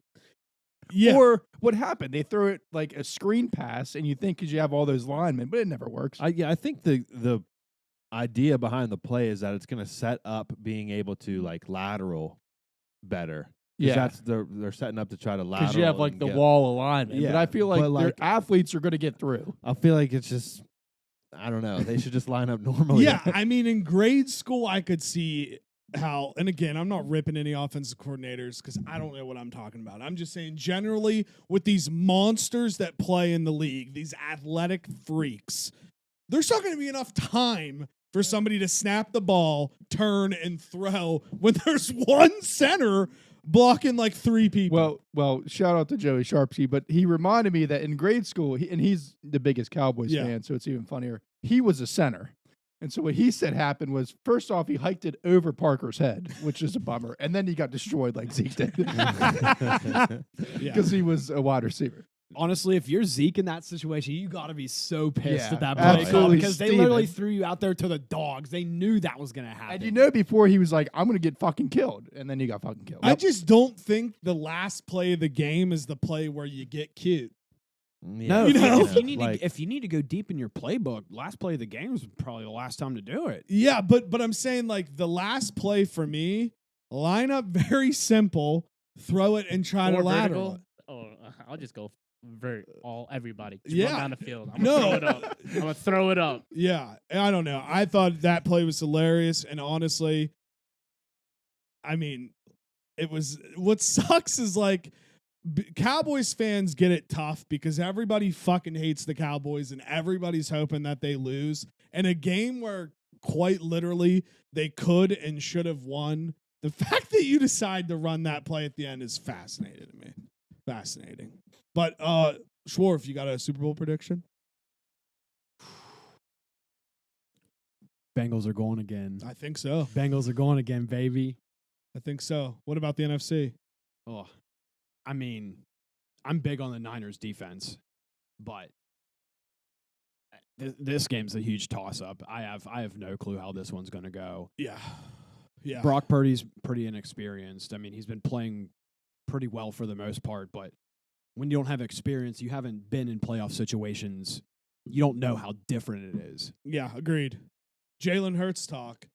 yeah. Or what happened? They throw it like a screen pass, and you think because you have all those linemen, but it never works. I think the idea behind the play is that it's going to set up being able to like lateral better. Yeah. They're setting up to try to lateral. Because you have like and the get- wall alignment. But Yeah, I feel like but, their like- athletes are going to get through. I feel like it's just, I don't know. They should just line up normally. Yeah, I mean, in grade school, I could see how, and again, I'm not ripping any offensive coordinators because I don't know what I'm talking about. I'm just saying generally with these monsters that play in the league, these athletic freaks, there's not going to be enough time for somebody to snap the ball, turn, and throw when there's one center blocking like 3 people. Well, shout out to Joey Sharpsky, but he reminded me that in grade school, and he's the biggest Cowboys fan, so it's even funnier. He was a center. And so what he said happened was, first off, he hiked it over Parker's head, which is a bummer. And then he got destroyed like Zeke did. Because he was a wide receiver. Honestly, if you're Zeke in that situation, you got to be so pissed Yeah, at that play call absolutely because they literally threw you out there to the dogs. They knew that was going to happen. And you know before he was like, I'm going to get fucking killed. And then he got fucking killed. I just don't think the last play of the game is the play where you get cute. No, You know? if you need to go deep in your playbook, last play of the game is probably the last time to do it. Yeah, but I'm saying like the last play for me, line up very simple, throw it and try to lateral it. Oh, I'll just go everybody. Just Yeah. run down the field. I'm No. gonna throw it up. I'm gonna throw it up. Yeah, I don't know. I thought that play was hilarious, and honestly, I mean, it was. What sucks is like Cowboys fans get it tough because everybody fucking hates the Cowboys, and everybody's hoping that they lose. And a game where quite literally they could and should have won. The fact that you decide to run that play at the end is fascinating to me. Fascinating. But Schwarf, you got a Super Bowl prediction? Bengals are going again. I think so. Bengals are going again, baby. I think so. What about the NFC? Oh, I mean, I'm big on the Niners defense, but this game's a huge toss-up. I have no clue how this one's going to go. Yeah. Yeah. Brock Purdy's pretty inexperienced. I mean, he's been playing pretty well for the most part, but when you don't have experience, you haven't been in playoff situations, you don't know how different it is. Yeah, agreed. Jalen Hurts talk.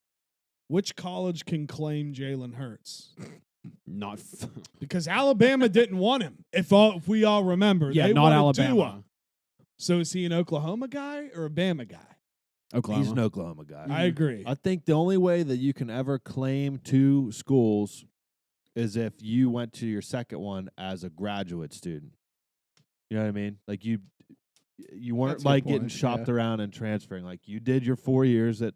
Which college can claim Jalen Hurts? Not Because Alabama didn't want him. If we all remember, yeah, they not wanted Alabama. Tua. So is he an Oklahoma guy or a Bama guy? Oklahoma. He's an Oklahoma guy. I agree. I think the only way that you can ever claim 2 schools is if you went to your second one as a graduate student. You know what I mean? Like you weren't That's a good like getting point, shopped yeah. around and transferring. Like you did your 4 years at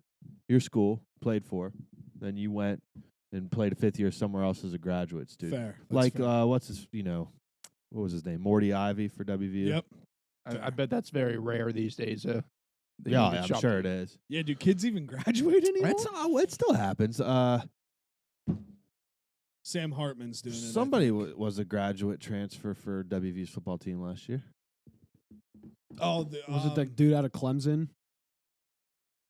your school, played for, then you went and played a 5th year somewhere else as a graduate student. Fair. That's Like fair. what's his? What was his name? Morty Ivy for WVU. Yep. I bet that's very rare these days. That you Yeah, get I'm shopped sure at. it is. Yeah, do kids even graduate anymore? It still happens. Sam Hartman's doing it. I Somebody think. was a graduate transfer for WVU's football team last year. Oh, Was it that dude out of Clemson?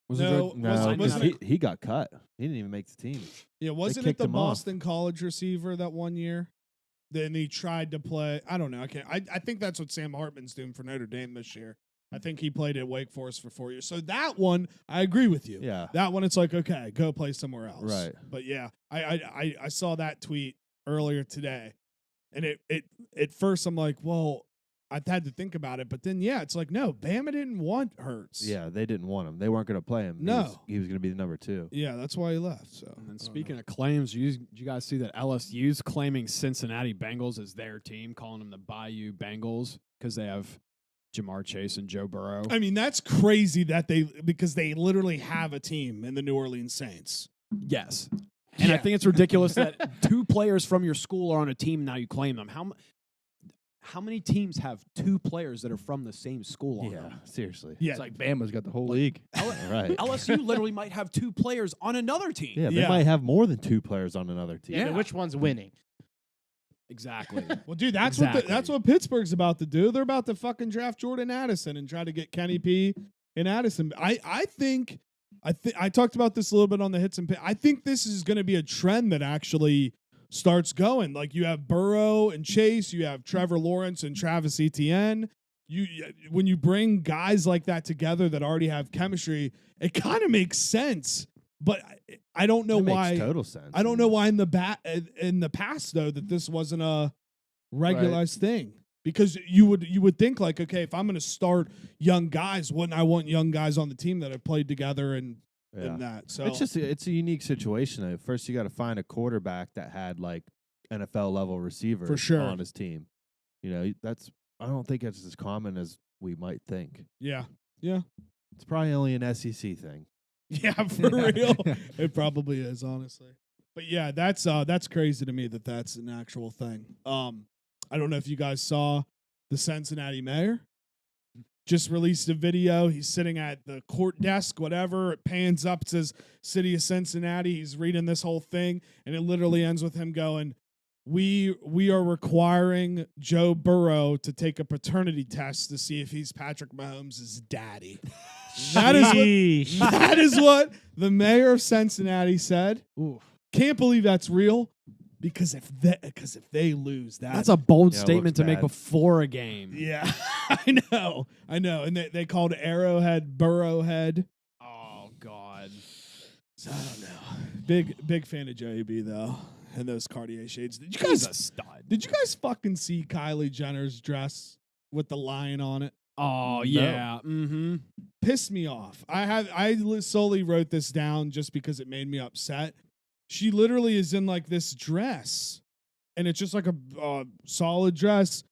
Was No, it No, wasn't he got cut. He didn't even make the team. Yeah, wasn't it kicked the him off. Boston College receiver that one year? Then he tried to play. I don't know. I can't. I think that's what Sam Hartman's doing for Notre Dame this year. I think he played at Wake Forest for 4 years. So that one, I agree with you. Yeah. That one, it's like, okay, go play somewhere else. Right. But yeah, I saw that tweet earlier today, and it at first I'm like, well, I had to think about it, but then yeah, it's like, no, Bama didn't want Hurts. Yeah, they didn't want him. They weren't going to play him. No. He was going to be the number 2. Yeah, that's why he left. So. And then speaking of claims, did you guys see that LSU's claiming Cincinnati Bengals as their team, calling them the Bayou Bengals because they have Jamar Chase and Joe Burrow? I mean, that's crazy that because they literally have a team in the New Orleans Saints. Yes. And I Yeah. think it's ridiculous that 2 players from your school are on a team and now you claim them. How many teams have 2 players that are from the same school on them? seriously. Yeah, It's like Bama's got the whole league. Right. LSU literally might have 2 players on another team. Yeah, they Yeah. might have more than 2 players on another team. Yeah. Which one's winning? Exactly. well, dude, that's Exactly. what Pittsburgh's about to do. They're about to fucking draft Jordan Addison and try to get Kenny P and Addison. I think I talked about this a little bit on the Hits and Pit. I think this is going to be a trend that actually starts going. Like you have Burrow and Chase, you have Trevor Lawrence and Travis Etienne. When you bring guys like that together that already have chemistry, it kind of makes sense. But I don't know That why. makes total sense. I don't know why in the past though that this wasn't a regularized thing. Because you would think like, okay, if I'm going to start young guys, wouldn't I want young guys on the team that have played together and in that. So it's a unique situation. Though. First, you got to find a quarterback that had like NFL level receivers For sure. on his team. You know, I don't think it's as common as we might think. yeah. It's probably only an SEC thing. Yeah, for real. It probably is, honestly. But yeah, that's crazy to me that that's an actual thing. I don't know if you guys saw the Cincinnati mayor just released a video. He's sitting at the court desk, whatever. It pans up, it says City of Cincinnati. He's reading this whole thing, and it literally ends with him going, We are requiring Joe Burrow to take a paternity test to see if he's Patrick Mahomes' daddy. That is what the mayor of Cincinnati said. Ooh. Can't believe that's real because if they lose, That's a bold Yeah, it statement looks to make bad. before a game. yeah, I know, and they called Arrowhead Burrowhead. Oh God. So I don't know. Big fan of Joey B though, and those Cartier shades. Did you He's a guys stud. Did you guys fucking see Kylie Jenner's dress with the lion on it? Oh yeah. Mm-hmm. Pissed me off. I solely wrote this down just because it made me upset. She literally is in like this dress, and it's just like a solid dress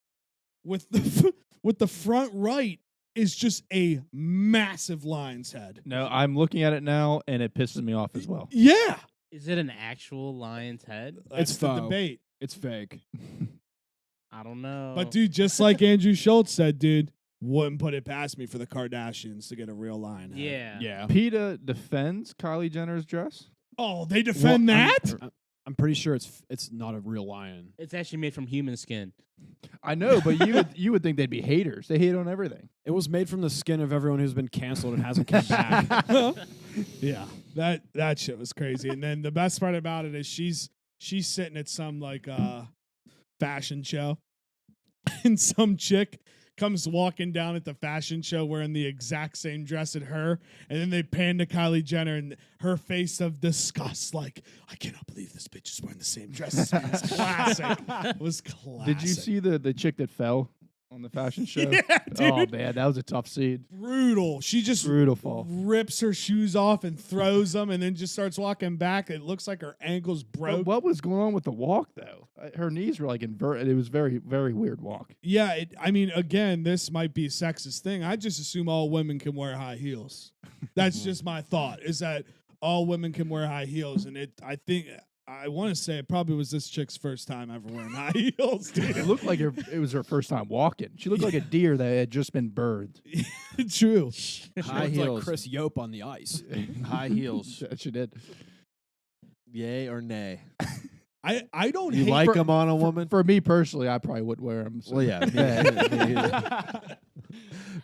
with the front right is just a massive lion's head. No, I'm looking at it now, and it pisses me off as well. Yeah, Is it an actual lion's head? that's It's the faux. debate. It's fake. I don't know. But dude, just like Andrew Schultz said, dude, wouldn't put it past me for the Kardashians to get a real lion head. yeah. Yeah. PETA defends Kylie Jenner's dress. Oh, they defend that? I'm pretty sure it's not a real lion. It's actually made from human skin. I know, but you would think they'd be haters. They hate on everything. It was made from the skin of everyone who's been canceled and hasn't come back. Yeah, that shit was crazy. And then the best part about it is she's sitting at some like fashion show, and some chick comes walking down at the fashion show wearing the exact same dress as her, and then they pan to Kylie Jenner and her face of disgust, like, I cannot believe this bitch is wearing the same dress as me. It's classic. It was classic. Did you see the chick that fell on the fashion show? Yeah, dude. Oh man, that was a tough scene. Brutal. She just Brutal fall. rips her shoes off and throws them, and then just starts walking back. It looks like her ankles broke. But what was going on with the walk though? Her knees were like inverted. It was very, very weird walk. Yeah, I mean, again, this might be a sexist thing. I just assume all women can wear high heels. That's just my thought, is that all women can wear high heels. And I want to say it probably was this chick's first time ever wearing high heels, It dude. looked like it was her first time walking. She looked like a deer that had just been birthed. True. High Looked heels. like Chris Yope on the ice. High heels. She did. Yay or nay? I don't You hate like them on a woman? For me personally, I probably would wear them. So. Well, yeah.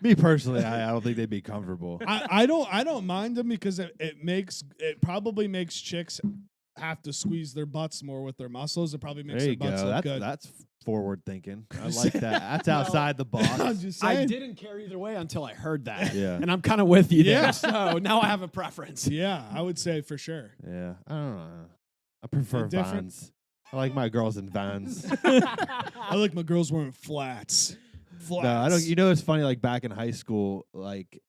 Me personally, I don't think they'd be comfortable. I don't mind them because it probably makes chicks have to squeeze their butts more with their muscles. It probably makes There you their butts go. look good. That's forward thinking. I like that. That's outside the I'm box. just I saying. didn't care either way until I heard that. Yeah. And I'm kind of with you Yeah. there. So now I have a preference. Yeah, I would say for sure. Yeah. I don't know. I prefer Different? Vans. I like my girls in Vans. I like my girls wearing flats. Flats. No, I don't. You know, it's funny. Like back in high school, like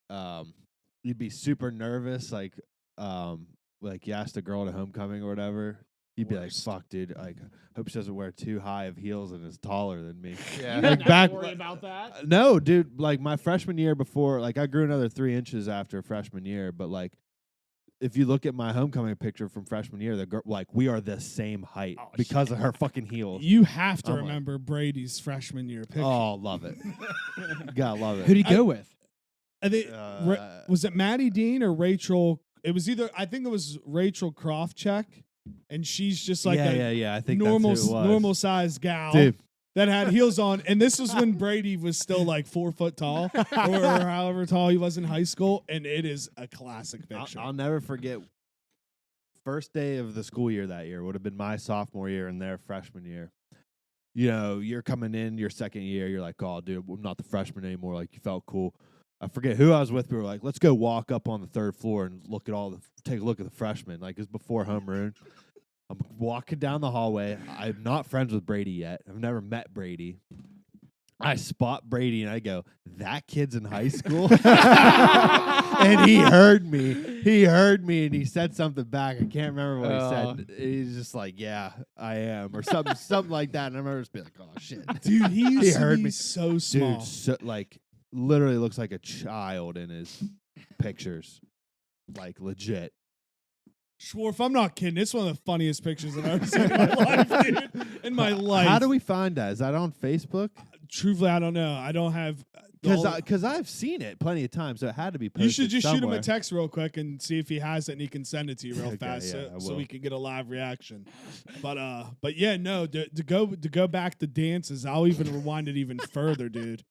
you'd be super nervous. Like you asked a girl to homecoming or whatever. You'd be like, Worst. "Fuck, dude. Like, hope she doesn't wear too high of heels and is taller than me." Yeah. Like back. about that. No, dude. Like my freshman year before, like I grew another 3 inches after freshman year. But like, if you look at my homecoming picture from freshman year, the girl, like we are the same height Oh, because of her fucking heels. You have to I'm like- remember Brady's freshman year picture. Oh, love it. Gotta love it. Who'd he go with? And was it Maddie Dean or Rachel? It was either, I think it was Rachel Krofcheck, and she's just like yeah. I think normal that's who it was. normal sized gal Dude. that had heels on. And this was when Brady was still like 4 foot tall or however tall he was in high school. And it is a classic picture. I'll never forget. First day of the school year that year would have been my sophomore year and their freshman year. You know, you're coming in your second year. You're like, oh, dude, I'm not the freshman anymore. Like, you felt cool. I forget who I was with. We were like, let's go walk up on the 3rd floor and take a look at the freshmen. Like, it was before homeroom. I'm walking down the hallway. I'm not friends with Brady yet. I've never met Brady. I spot Brady and I go, that kid's in high school. and he heard me. He heard me, and he said something back. I can't remember what he said. He's just like, "Yeah, I am," or something like that. And I remember just being like, "Oh shit, Dude, he used He to heard be me. so small. dude!" So, like, literally looks like a child in his pictures, like legit. Schwarf, I'm not kidding. It's one of the funniest pictures I've ever seen in my life, dude. In my life. How do we find that? Is that on Facebook? Truthfully, I don't know. I don't have. Because I've seen it plenty of times, so it had to be posted. You should just shoot him somewhere. a text real quick and see if he has it, and he can send it to you real Okay, fast, yeah, I so will. we can get a live reaction. But yeah, no. To go back to dances, I'll even rewind it even further, dude.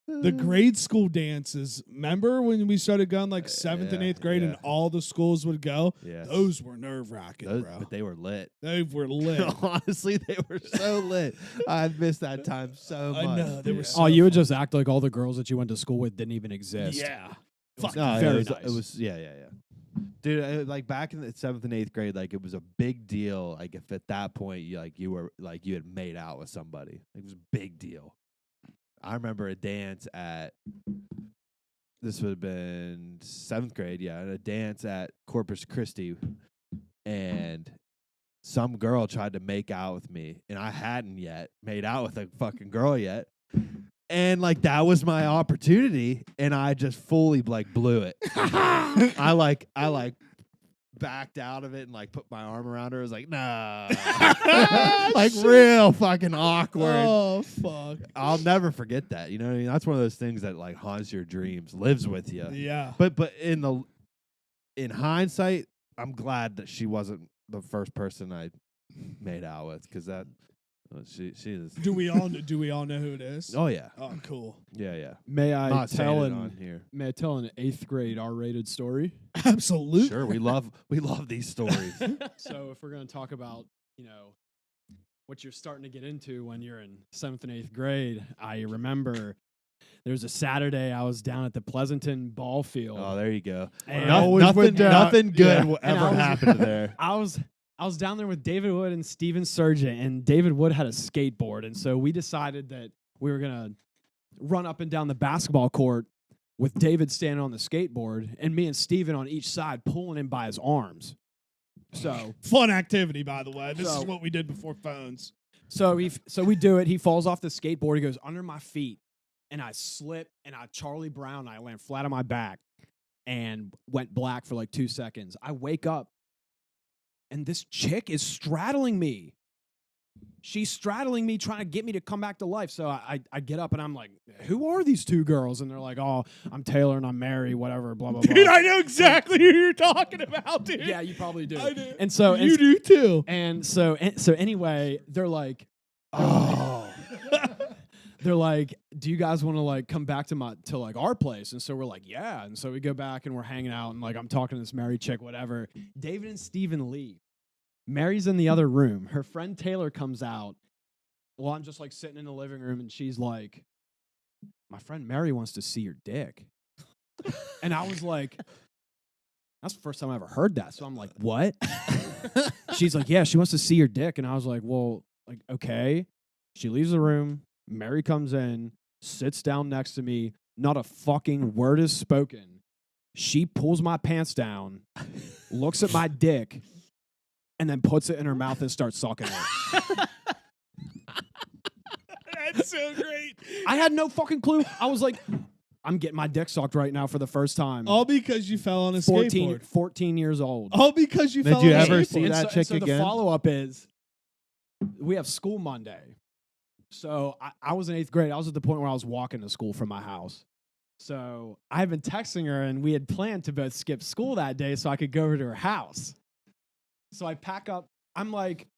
The grade school dances. Remember when we started going like 7th and 8th grade, yeah. and all the schools would go? Yes. Those were nerve wracking, bro. But they were lit. They were lit. Honestly, they were so lit. I missed that time so much. I know they were. So Oh, you would fun. just act like all the girls that you went to school with didn't even exist. Yeah. Fuck, No, very it nice. was yeah. Dude, like back in the 7th and 8th grade, like it was a big deal. Like if at that point you had made out with somebody, like, it was a big deal. I remember a dance at this would have been 7th grade, yeah, a dance at Corpus Christi, and some girl tried to make out with me, and I hadn't yet made out with a fucking girl yet. And like that was my opportunity, and I just fully like blew it. I like backed out of it and like put my arm around her. I was like, nah, like real fucking awkward. Oh fuck. I'll never forget that. You know what I mean? That's one of those things that like haunts your dreams, lives with you. Yeah. But in hindsight, I'm glad that she wasn't the first person I made out with, because that she is. Do we all know who it is? Oh yeah, Oh, cool. yeah. May I Not saying tell it on an here. May I tell an 8th grade R-rated story? Absolutely. Sure, we love these stories. So if we're gonna talk about, what you're starting to get into when you're in 7th and 8th grade, I remember there was a Saturday I was down at the Pleasanton ball field. Oh, there you go. And Nothing good Yeah. will And ever I was- happen there. I was down there with David Wood and Steven Surgeon, and David Wood had a skateboard, and so we decided that we were gonna run up and down the basketball court with David standing on the skateboard and me and Steven on each side pulling him by his arms. So Fun activity, by the way. This is So- what we did before phones. So we do it. He falls off the skateboard. He goes under my feet, and I slip, and I Charlie Brown. I land flat on my back, and went black for like 2 seconds. I wake up, and this chick is straddling me. She's straddling me, trying to get me to come back to life. So I get up, and I'm like, "Who are these two girls?" And they're like, "Oh, I'm Taylor, and I'm Mary, whatever, blah blah blah." Dude, I know exactly who you're talking about, dude. Yeah, you probably do. I do. And so You do too. And so anyway, they're like, oh, they're like, do you guys want to like come back to like our place? And so we're like, yeah. And so we go back and we're hanging out, and like I'm talking to this Mary chick, whatever. David and Steven leave. Mary's in the other room. Her friend Taylor comes out. Well, I'm just like sitting in the living room, and she's like, my friend Mary wants to see your dick. And I was like, that's the first time I ever heard that. So I'm like, what? She's like, yeah, she wants to see your dick. And I was like, well, like, okay. She leaves the room. Mary comes in, sits down next to me. Not a fucking word is spoken. She pulls my pants down, looks at my dick, and then puts it in her mouth and starts sucking it. That's so great. I had no fucking clue. I was like, I'm getting my dick sucked right now for the first time. All because you fell on a skateboard. 14 years old. All because you Did fell you on a ever skateboard. see that chick so again? the follow-up is, we have school Monday. So I was in 8th grade. I was at the point where I was walking to school from my house. So I had been texting her, and we had planned to both skip school that day so I could go over to her house. So I pack up. I'm like,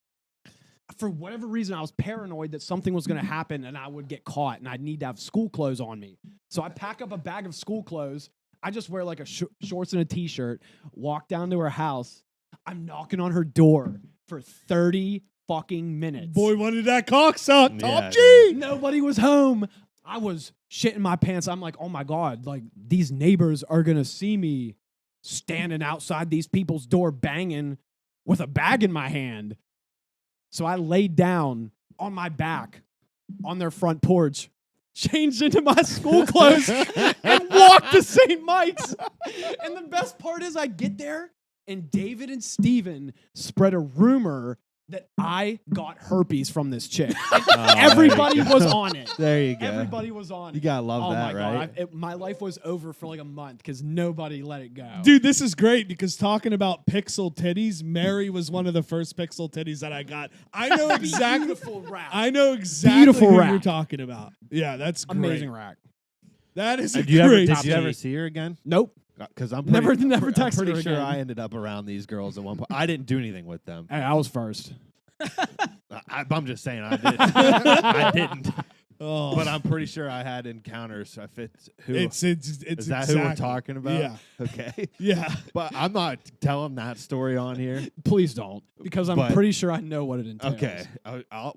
for whatever reason, I was paranoid that something was going to happen and I would get caught and I'd need to have school clothes on me. So I pack up a bag of school clothes. I just wear like a shorts and a t-shirt, walk down to her house. I'm knocking on her door for 30 fucking minutes. Boy, wanted that cock suck. Yeah, Top G. Nobody was home. I was shitting my pants. I'm like, oh my God, like these neighbors are going to see me standing outside these people's door banging with a bag in my hand. So I laid down on my back on their front porch, changed into my school clothes, and walked to St. Mike's. And the best part is I get there, and David and Steven spread a rumor that I got herpes from this chick. Everybody was on it. There you go. Everybody was on it. You gotta love oh that, my right? God. My life was over for like a month because nobody let it go. Dude, this is great because talking about pixel titties, Mary was one of the first pixel titties that I got. I know exactly. Beautiful rack. I know exactly Beautiful who rack. you're talking about. Yeah, that's great. Amazing rack. That is a Did you ever, great. did you ever see her again? Nope. Because I'm Never pretty, I'm texted pretty her sure again. I ended up around these girls at one point. I didn't do anything with them. Hey, I was first. I'm just saying I did. I didn't. Oh. But I'm pretty sure I had encounters. If it's who It's is that who we're talking about? Yeah. Okay. Yeah. But I'm not telling that story on here. Please don't, because I'm But- pretty sure I know what it entails. Okay.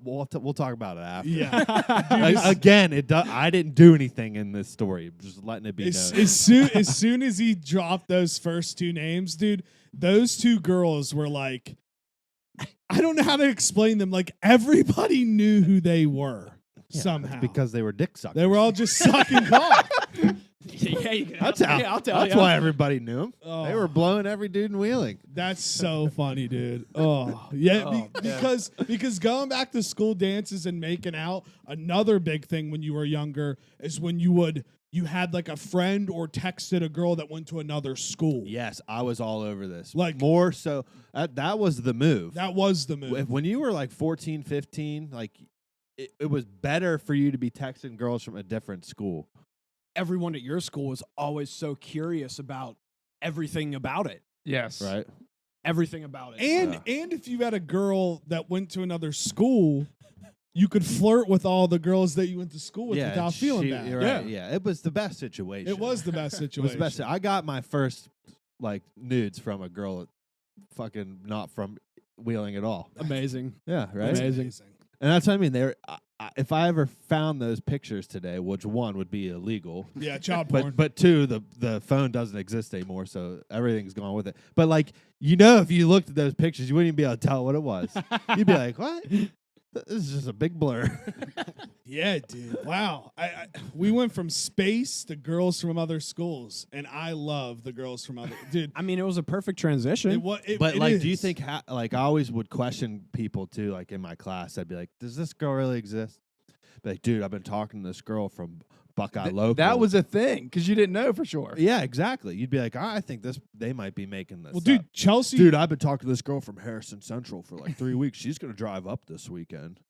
We'll talk about it after. Yeah. Again, I didn't do anything in this story. Just letting it be As, known. as soon as he dropped those first two names, dude, those two girls were like, I don't know how to explain them. Like everybody knew who they were somehow. Because they were dick suckers. They were all just sucking cock. Yeah, you can. That's how. I'll tell That's you. why everybody knew them. Oh. They were blowing every dude and wheeling. That's so funny, dude. Oh, yeah, because going back to school dances and making out, another big thing when you were younger is when you had like a friend or texted a girl that went to another school. Yes, I was all over this. Like- more so, that was the move. That was the move. When you were like 14, 15, like it was better for you to be texting girls from a different school. Everyone at your school was always so curious about everything about it. Yes. Right? Everything about it. And if you had a girl that went to another school, you could flirt with all the girls that you went to school with without feeling bad. You're right. Yeah, it was the best situation. It was the best It situation. was the best. I got my first like nudes from a girl that fucking not from Wheeling at all. Amazing. Yeah, right. That's Amazing. And that's what I mean. If I ever found those pictures today, which one would be illegal, Yeah, child porn. but two, the phone doesn't exist anymore, so everything's gone with it. But like, if you looked at those pictures, you wouldn't even be able to tell what it was. You'd be like, "What? This is just a big blur." Yeah, dude. Wow. We went from space to girls from other schools, and I love the girls from other. Dude, I mean, it was a perfect transition. But like, do you is. think like I always would question people too? Like in my class, I'd be like, "Does this girl really exist?" Be like, dude, I've been talking to this girl from Buckeye Local. That was a thing because you didn't know for sure. yeah, exactly. You'd be like, I think they might be making this. Well, dude, up. Chelsea. Dude, I've been talking to this girl from Harrison Central for like 3 weeks. She's gonna drive up this weekend.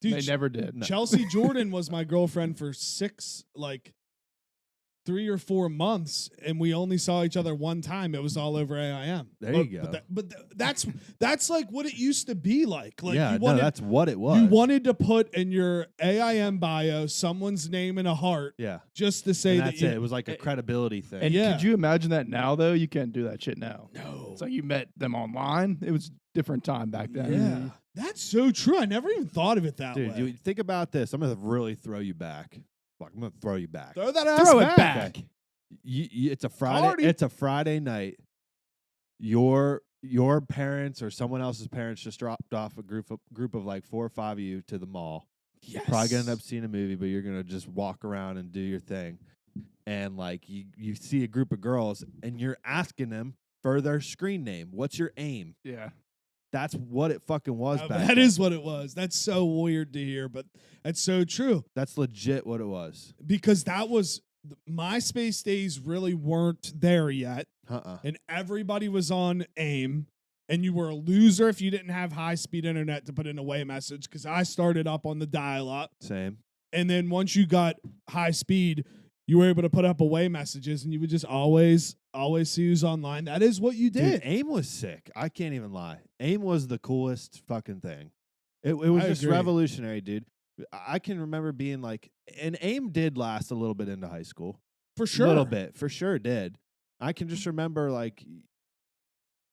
dude, They never did. No. Chelsea Jordan was my girlfriend for 3 or 4 months, and we only saw each other one time. It was all over AIM. There you go. That's like what it used to be like. Like Yeah, you no, wanted, that's what it was. you wanted to put in your AIM bio someone's name in a heart yeah, just to say and that that's you. it. It was like a credibility thing. And Yeah. could you imagine that now, though? You can't do that shit now. No. It's like you met them online. It was a different time back then. Yeah, that's so true. I never even thought of it that Dude, way. you think about this. I'm gonna really throw you back. Fuck, I'm gonna throw you back. Throw that ass Throw back. it back. It's a Friday. Cardi. It's a Friday night. Your parents or someone else's parents just dropped off a group of like 4 or 5 of you to the mall. Yes. Probably gonna end up seeing a movie, but you're gonna just walk around and do your thing. And like you see a group of girls and you're asking them for their screen name. What's your aim? Yeah. That's what it fucking was back then. That is what it was. That's so weird to hear, but that's so true That's legit what it was. because that was MySpace days really weren't there yet, Uh-uh. and everybody was on AIM, and you were a loser if you didn't have high-speed internet to put in a way message because I started up on the dial-up, Same. and then once you got high speed, you were able to put up away messages, and you would just always see who's online. That is what you Dude, did. AIM was sick. I can't even lie. AIM was the coolest fucking thing. It was I just agree. revolutionary, dude. I can remember being like, and AIM did last a little bit into high school. For sure. A little bit, for sure did. I can just remember like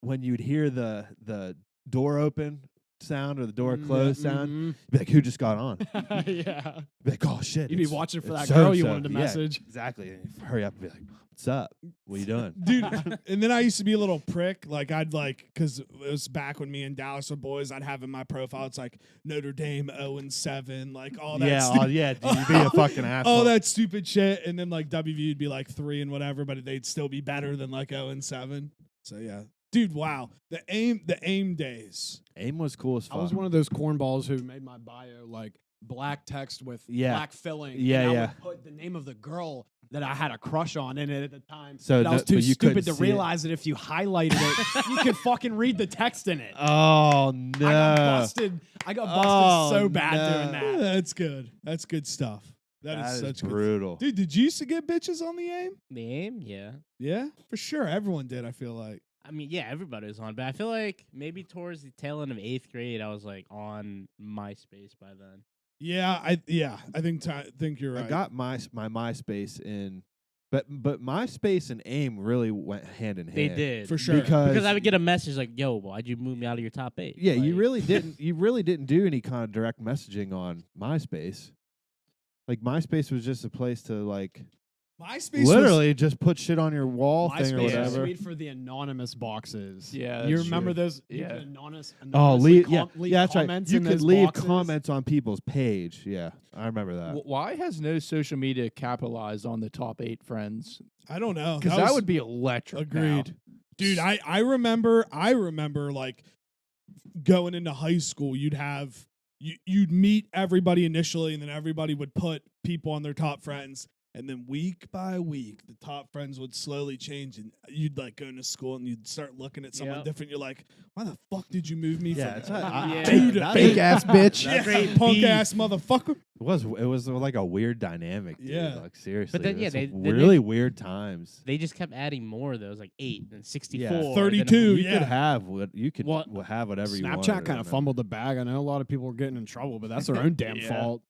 when you'd hear the door open sound or the door close sound, be like, who just got on? Yeah. Be like, oh shit. You'd be it's- watching for it's that girl you so-and-so. wanted to Yeah, message. exactly. And you hurry up and be like, what's up? What are you doing? Dude, and then I used to be a little prick. Like, I'd because it was back when me and Dallas were boys, I'd have in my profile, it's like Notre Dame 0-7, like all that Yeah, dude, you'd be a fucking asshole. all that stupid shit. And then like WV would be like 3 and whatever, but they'd still be better than like 0-7. So yeah. Dude, wow. The aim days. AIM was cool as I fuck. was one of those cornballs who made my bio like black text with black filling. Yeah, and I yeah. would put the name of the girl that I had a crush on in it at the time. So but I was but too you couldn't stupid to see it. realize that if you highlighted it, you could fucking read the text in it. Oh no! I got busted so bad no. doing Yeah, that. that's good. That's good stuff. That is such brutal. good. Dude, did you used to get bitches on the aim? The aim, yeah. Yeah, for sure. Everyone did, I feel like. I mean, yeah, everybody was on, but I feel like maybe towards the tail end of 8th grade, I was like on MySpace by then. Yeah, I think you're right. I got my MySpace in, but MySpace and AIM really went hand in hand. They did for sure. because I would get a message like, "Yo, why'd you move me out of your top 8?" Yeah, you Like, really didn't. You really didn't do any kind of direct messaging on MySpace. Like MySpace was just a place to like MySpace literally just put shit on your wall thing or MySpace was whatever. sweet for the anonymous boxes. Yeah, you that's remember true. those? You Yeah. could Oh, leave leave that's right. comments You in could those leave boxes. comments on people's page. Yeah, I remember that. Why has no social media capitalized on the top 8 friends? I don't know. Because that was- would be electric. now. agreed. Dude, I remember like going into high school, you'd meet everybody initially, and then everybody would put people on their top friends. And then week by week, the top friends would slowly change, and you'd like go into school and you'd start looking at someone Yep. different. You're like, why the fuck did you move me Yeah, from it's that? not, Yeah. Dude, Fake ass bitch. Yeah, great punk beef. ass motherfucker. It was like a weird dynamic. Dude. Yeah. Like seriously. then, yeah, It's they- some then really weird times. They just kept adding more of those, like 8 and 64. Yeah, and then 32. You yeah. could have What- have whatever you want. Snapchat kind of fumbled the bag. I know a lot of people were getting in trouble, but that's their own damn Yeah. fault.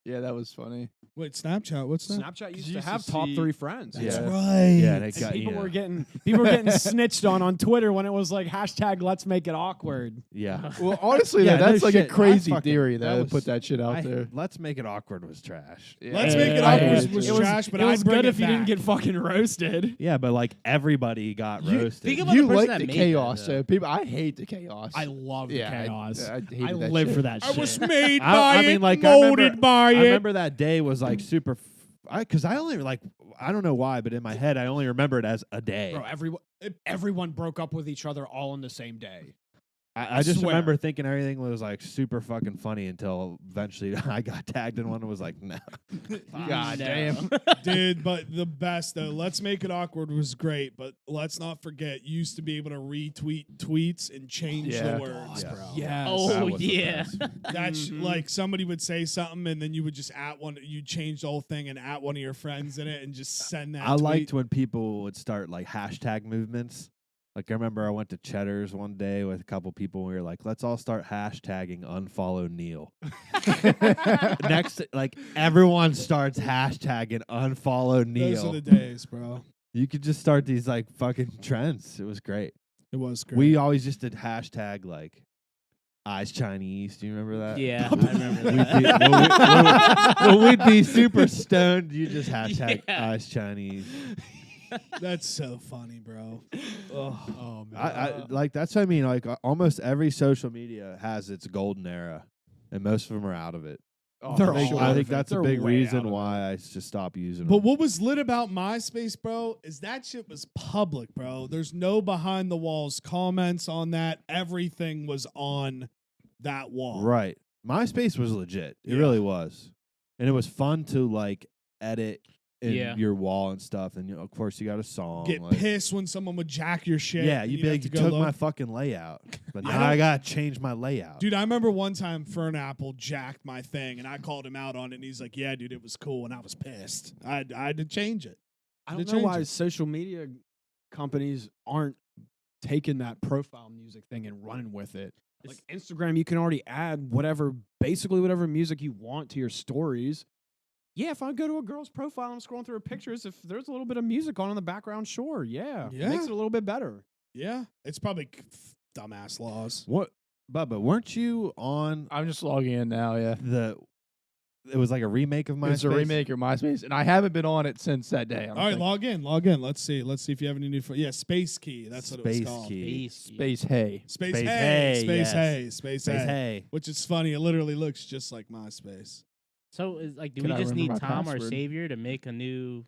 Yeah, that was funny. Wait, Snapchat? What's that? Snapchat used you to used have to top see- 3 friends. That's Yeah. right. Yeah, they And got people you know, were getting snitched on Twitter when it was like hashtag Let's Make It Awkward. Yeah. Well, honestly, Yeah, though, that's no like shit. a crazy I fucking- theory that though. To was- put that shit out there. Let's Make It Awkward was trash. Yeah. Let's Make It I Awkward hated was it. trash, but it was I'd bring good it if you didn't back. get fucking roasted. Yeah, but like everybody got You- roasted. think about You the person like that the made chaos, that, so though. people. I hate the chaos. I love the Yeah, chaos. I hated I that live shit. for that I shit. was made I by mean, it, like, I molded remember- by I it. remember that day was like super. Because I only like I don't know why, but in my head I only remember it as a day. Bro, everyone broke up with each other all on the same day. I just swear. remember thinking everything was like super fucking funny until eventually I got tagged in one and was like, nah. God damn. Dude, but the best though, Let's Make It Awkward was great, but let's not forget you used to be able to retweet tweets and change Yeah. the words, Yeah. bro. Yes. Oh, That was the yeah. best. That's Mhm. like somebody would say something and then you would just you'd change the whole thing and at one of your friends in it and just send that I tweet. liked when people would start like hashtag movements. Like I remember I went to Cheddar's one day with a couple people and we were like, let's all start hashtagging unfollow Neil. Next, like everyone starts hashtagging unfollow Those are Neil. the days, bro. You could just start these like fucking trends. It was great. It was great. We always just did hashtag like eyes Chinese. Do you remember that? Yeah, I remember We'd that. be, when we'd be super stoned, you just hashtag Yeah. eyes Chinese. That's so funny, bro. Oh man. I like that's what I mean. Like almost every social media has its golden era, and most of them are out of it. Oh, They're for all sure. I think They're that's a big way out reason of why I just stopped using But them. what was lit about MySpace, bro, is that shit was public, bro. There's no behind the walls comments on that. Everything was on that wall. Right, MySpace was legit. It Yeah. really was, and it was fun to like edit in Yeah. your wall and stuff. And of course, you got a song. Get like, pissed when someone would jack your shit. yeah, and you'd be have like, to you go took look. my fucking layout, but I now don't- I gotta change my layout. Dude, I remember one time Apple jacked my thing, and I called him out on it, and he's like, "Yeah, dude, it was cool," and I was pissed. I had to change it. I to don't know change why it. social media companies aren't taking that profile music thing and running with it. Like Instagram, you can already add basically whatever music you want to your stories. Yeah, if I go to a girl's profile and I'm scrolling through her pictures, if there's a little bit of music on in the background, sure, yeah. Yeah. Makes it a little bit better. Yeah, it's probably dumbass laws. What, Bubba? Weren't you on I'm just logging in now. Yeah. the It was like a remake of MySpace. It's a remake of MySpace, and I haven't been on it since that day. All right, log in. Let's see if you have any new. Yeah, Space Key. That's what it was Space called. Key. Space Hey. Space Space Hey. Hey, Space yes. Hey. Space Space Hey. Hey. Which is funny. It literally looks just like MySpace. So is like, do Can we I just remember need my Tom, our password? savior, to make a new?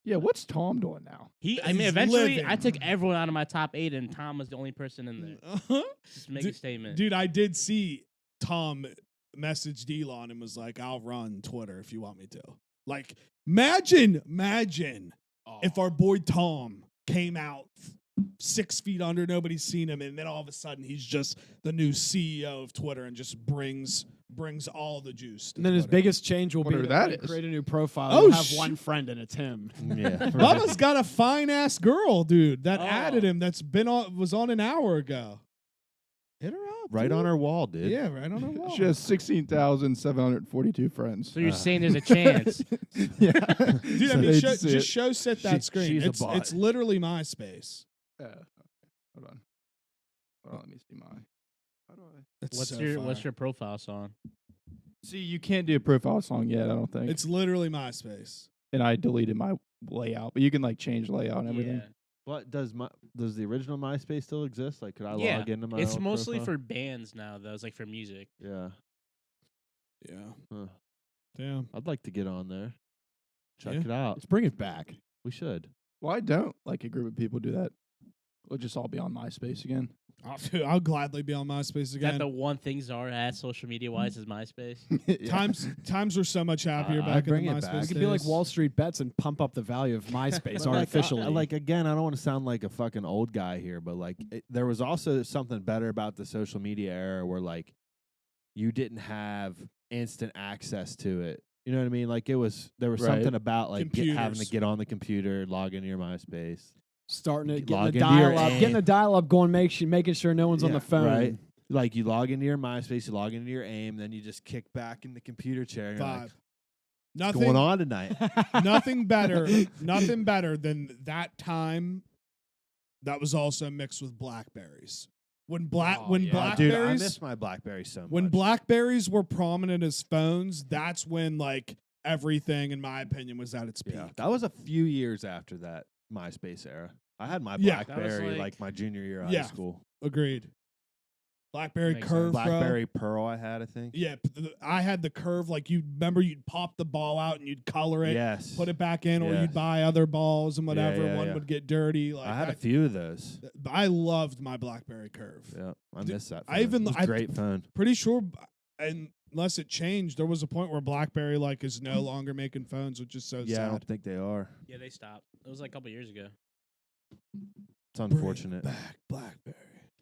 Yeah, what's Tom doing now? I mean, He's eventually, I living. took everyone out of my top 8, and Tom was the only person in there. Just make a statement. Dude, I did see Tom messaged Elon and was like, "I'll run Twitter if you want me to." Like, imagine if our boy Tom came out 6 feet under, nobody's seen him, and then all of a sudden he's just the new CEO of Twitter and just brings all the juice. To And then his Twitter. biggest change will be Wonder who that that is. create a new profile. Oh, You'll have one friend, and it's him. Yeah. Bubba's got a fine ass girl, dude, that Oh. added him. That's was on an hour ago. Hit her up, Right dude. on her wall, dude. Yeah, right on her wall. She has 16,742 friends. So you're saying there's a chance? Yeah. Dude, I mean, Hate show, to see just it. show Sit that She- screen. she's a It's bot. it's literally MySpace. Hold on. Let me see mine. How do I? It's What's so what's fire. your profile song? See, you can't do a profile song yet, I don't think. It's literally MySpace. And I deleted my layout, but you can like change layout and everything. Yeah. What does the original MySpace still exist? Like, could I Yeah, log into my? It's old mostly profile? for bands now, though. It's like for music. Yeah. Yeah. Huh. Damn. I'd like to get on there. Check Yeah. it out. Let's bring it back. We should. Why don't like a group of people do that? We'll just all be on MySpace again. I'll gladly be on MySpace Is that again. the one thing Czar has social media wise is MySpace? Yeah. Times were so much happier I'd back in bring the it MySpace back. It could be like days. Wall Street bets and pump up the value of MySpace But, artificially. Like again, I don't want to sound like a fucking old guy here, but like there was also something better about the social media era where like you didn't have instant access to it. You know what I mean? Like there was Right. something about like having to Computers. get on the computer, log into your MySpace. Starting it, Log getting the into your dial up, AIM. getting the dial up going, making sure no one's on Yeah, the phone. right. Like you log into your MySpace, you log into your AIM, then you just kick back in the computer chair. And you're like, Vibe. what's Nothing going on tonight? nothing better than that time that was also mixed with Blackberries. When Dude, I Blackberries miss my BlackBerry so much. when Blackberries were prominent as phones, that's when like everything, in my opinion, was at its peak. Yeah, that was a few years after that MySpace era. I had my Yeah. That was BlackBerry like- my junior year of Yeah. high school. Agreed. Blackberry Makes Curve, sense. bro. BlackBerry Pearl I had, I think. Yeah, I had the Curve. Like you remember, you'd pop the ball out and you'd color it, Yes. put it back in, or Yes. you'd buy other balls and whatever. yeah, One yeah. would get dirty. Like I had a few of those. I loved my BlackBerry Curve. Yeah, I Dude, miss that. I phone. even- It was I- a great phone. Pretty sure, unless it changed, there was a point where BlackBerry like is no longer making phones, which is so Yeah, I sad. don't think they are. Yeah, they stopped. It was like a couple years ago. It's unfortunate. Bring back BlackBerry.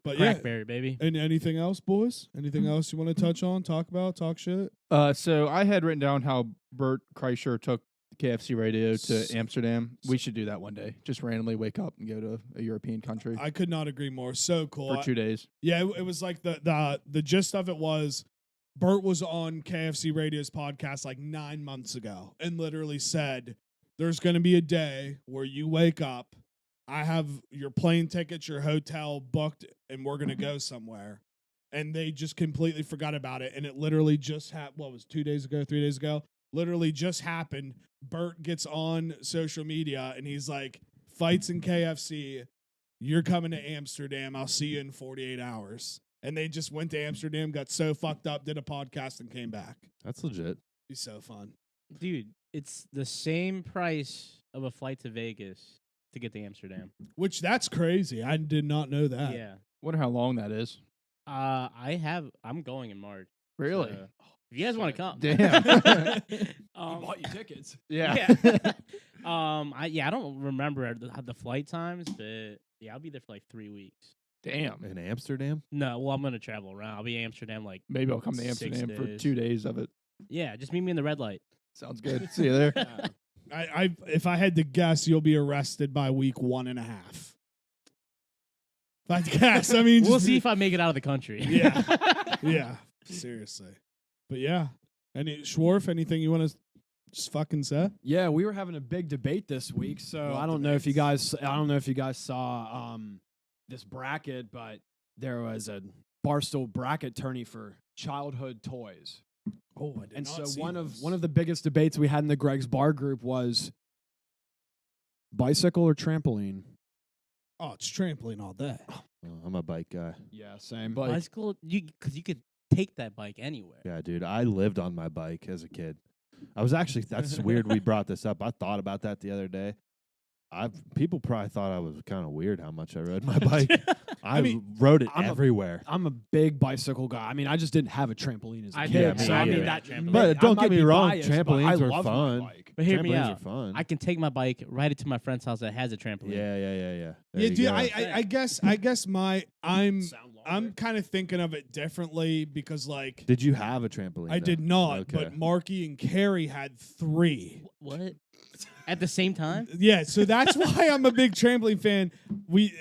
But Blackberry, baby. yeah. And anything else, boys? Anything else you want to touch on? Talk about? Talk shit? So I had written down how Bert Kreischer took KFC radio to Amsterdam. We should do that one day. Just randomly wake up and go to a European country I could not agree more. So cool. for 2 days. Yeah, it was like the gist of it was Bert was on KFC Radio's podcast like 9 months ago and literally said, "There's going to be a day where you wake up, I have your plane tickets, your hotel booked, and we're going to go somewhere." And they just completely forgot about it. And it literally just happened. What was 2 days ago, 3 days ago? Literally just happened. Bert gets on social media and he's like, "Fights in KFC. You're coming to Amsterdam. I'll see you in 48 hours." And they just went to Amsterdam, got so fucked up, did a podcast, and came back. That's legit. Be so fun. Dude, it's the same price of a flight to Vegas to get to Amsterdam. Which that's crazy. I did not know that. Yeah. Wonder how long that is. I'm going in March. Really? so if you guys want to come. Damn. you tickets. Yeah. Yeah. I don't remember the flight times, but yeah, I'll be there for like 3 weeks. Damn. In Amsterdam? No, well, I'm gonna travel around. I'll be in Amsterdam like Maybe I'll come to 6 Amsterdam for days. 2 days of it. Yeah, just meet me in the red light. Sounds good. See you there. If I had to guess, you'll be arrested by week 1.5. If I had to guess, I mean, We'll just- see if I make it out of the country. Yeah. Yeah, seriously. But yeah, Schwarf, anything you want to just fucking say? Yeah, we were having a big debate this week, so Love I don't know if you debates. guys saw this bracket, but there was a Barstool bracket tourney for childhood toys. Oh, I did And not so see one those. of the biggest debates we had in the Greg's Bar group was bicycle or trampoline. Oh, it's trampoline all day. I'm a bike guy. Yeah, same. Bicycle, because you could take that bike anywhere. Yeah, dude. I lived on my bike as a kid. I was actually, that's weird we brought this up. I thought about that the other day. People probably thought I was kind of weird how much I rode my bike. I mean, rode it I'm everywhere. I'm a big bicycle guy. I mean, I just didn't have a trampoline as a I kid. did. me So I mean, either. that. Trampoline. But I don't might get me be wrong, biased, but I trampolines are love my fun. bike. But hear me Trampolines out. are fun. I can take my bike right into my friend's house that has a trampoline. Yeah. There Yeah, you dude. go. I guess I'm Sound longer. I'm kind of thinking of it differently because like Did you have a trampoline? I though? did not, Okay. but Marky and Carrie had 3. What? At the same time? Yeah, so that's why I'm a big trampoline fan.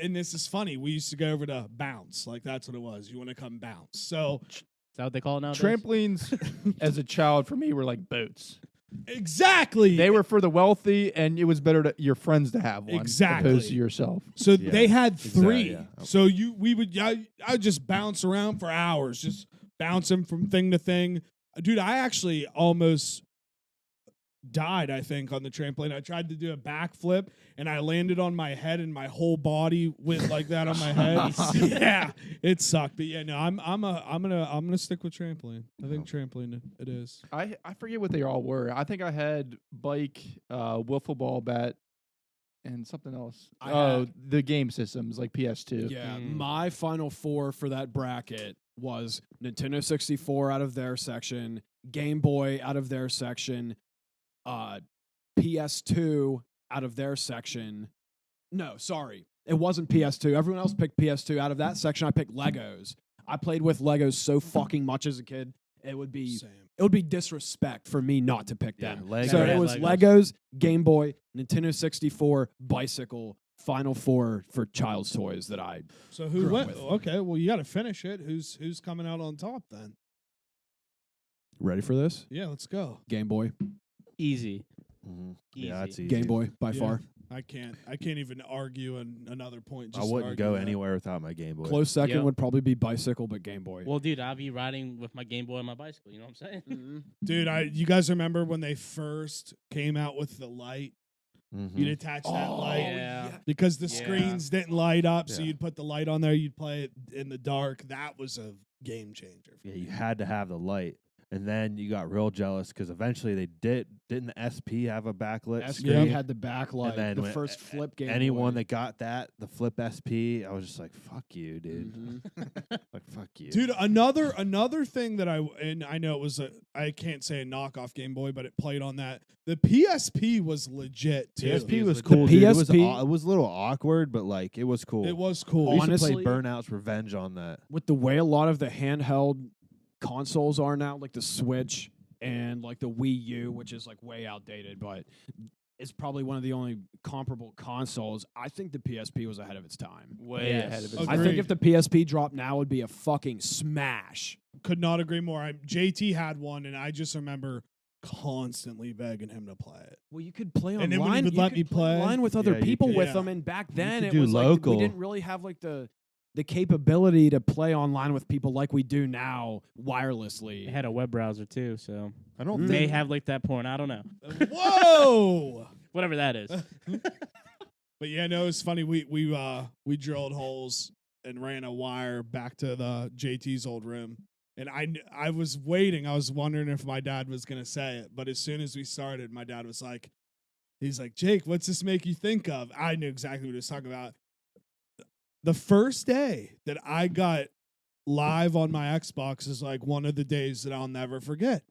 And this is funny. We used to go over to bounce, like that's what it was. You want to come bounce. So Is that what they call it nowadays? Trampolines as a child for me were like boats. exactly, They were for the wealthy, and it was better to your friends to have one Exactly. opposed to yourself. So Yeah, they had exactly, 3. yeah. So I would just bounce around for hours, just bouncing from thing to thing. Dude, I actually almost died, I think, on the trampoline. I tried to do a backflip and I landed on my head and my whole body went like that on my head. Yeah, it sucked. But yeah, no, I'm gonna stick with trampoline. I think trampoline it is. I forget what they all were. I think I had bike, wiffle ball bat, and something else. The game systems like PS2. Yeah, Mm. my final 4 for that bracket was Nintendo 64 out of their section, Game Boy out of their section, PS2 out of their section. No, sorry. It wasn't PS2. Everyone else picked PS2. Out of that section, I picked Legos. I played with Legos so fucking much as a kid. It would be disrespect for me not to pick Yeah, them. Legos. So Yeah, it was Legos. Legos, Game Boy, Nintendo 64, bicycle, final 4 for child's toys that I So who Grew up went? with. Okay, well you got to finish it. Who's coming out on top then? ready for this. Yeah, let's go. Game Boy, Easy. Mhm. Easy. Yeah, that's easy. Game Boy by Yeah. far. I can't even argue another point. I Just wouldn't argue go that. anywhere without my Game Boy. Close second Yep. would probably be bicycle, but Game Boy. Well, dude, I'll be riding with my Game Boy and my bicycle. You know what I'm saying? Mhm. Dude. You guys remember when they first came out with the light? Mhm. You'd attach that light yeah. because the Yeah. screens didn't light up, so Yeah. you'd put the light on there. You'd play it in the dark. That was a game changer. For Yeah, me. you had to have the light. And then you got real jealous because eventually they didn't the SP have a backlit SP screen? had the backlight. then The when first flip Game Anyone Boy. that got the flip SP, I was just like, fuck you, dude. Mhm. Like, fuck you. Dude, another thing that I know it was I can't say a knockoff Game Boy, but it played on that. The PSP was legit too. PSP was The cool, dude. PSP It was a little awkward, but like it was cool. It was We cool. used to Honestly- play Burnout's Revenge on that. With the way a lot of the handheld consoles are now, like the Switch and like the Wii U, which is like way outdated, but it's probably one of the only comparable consoles. I think the PSP was ahead of its time. Way Yes. ahead of its Agreed. I think if the PSP dropped now, it would be a fucking smash. Could not agree more. JT had one, and I just remember constantly begging him to play it. Well, you could play online. And then when he would you let could me play- online with other Yeah, you people could. with Yeah. them, and back then could it do was local. like we didn't really have like the capability to play online with people like we do now wirelessly. It had a web browser too, so I don't may think have like that porn. I don't know. Whoa! Whatever that is. But yeah, no, it's funny. We drilled holes and ran a wire back to the JT's old room, and I was waiting. I was wondering if my dad was gonna say it, but as soon as we started, my dad was like, he's like, Jake, what's this make you think of? I knew exactly what he was talking about. The first day that I got live on my Xbox is like one of the days that I'll never forget.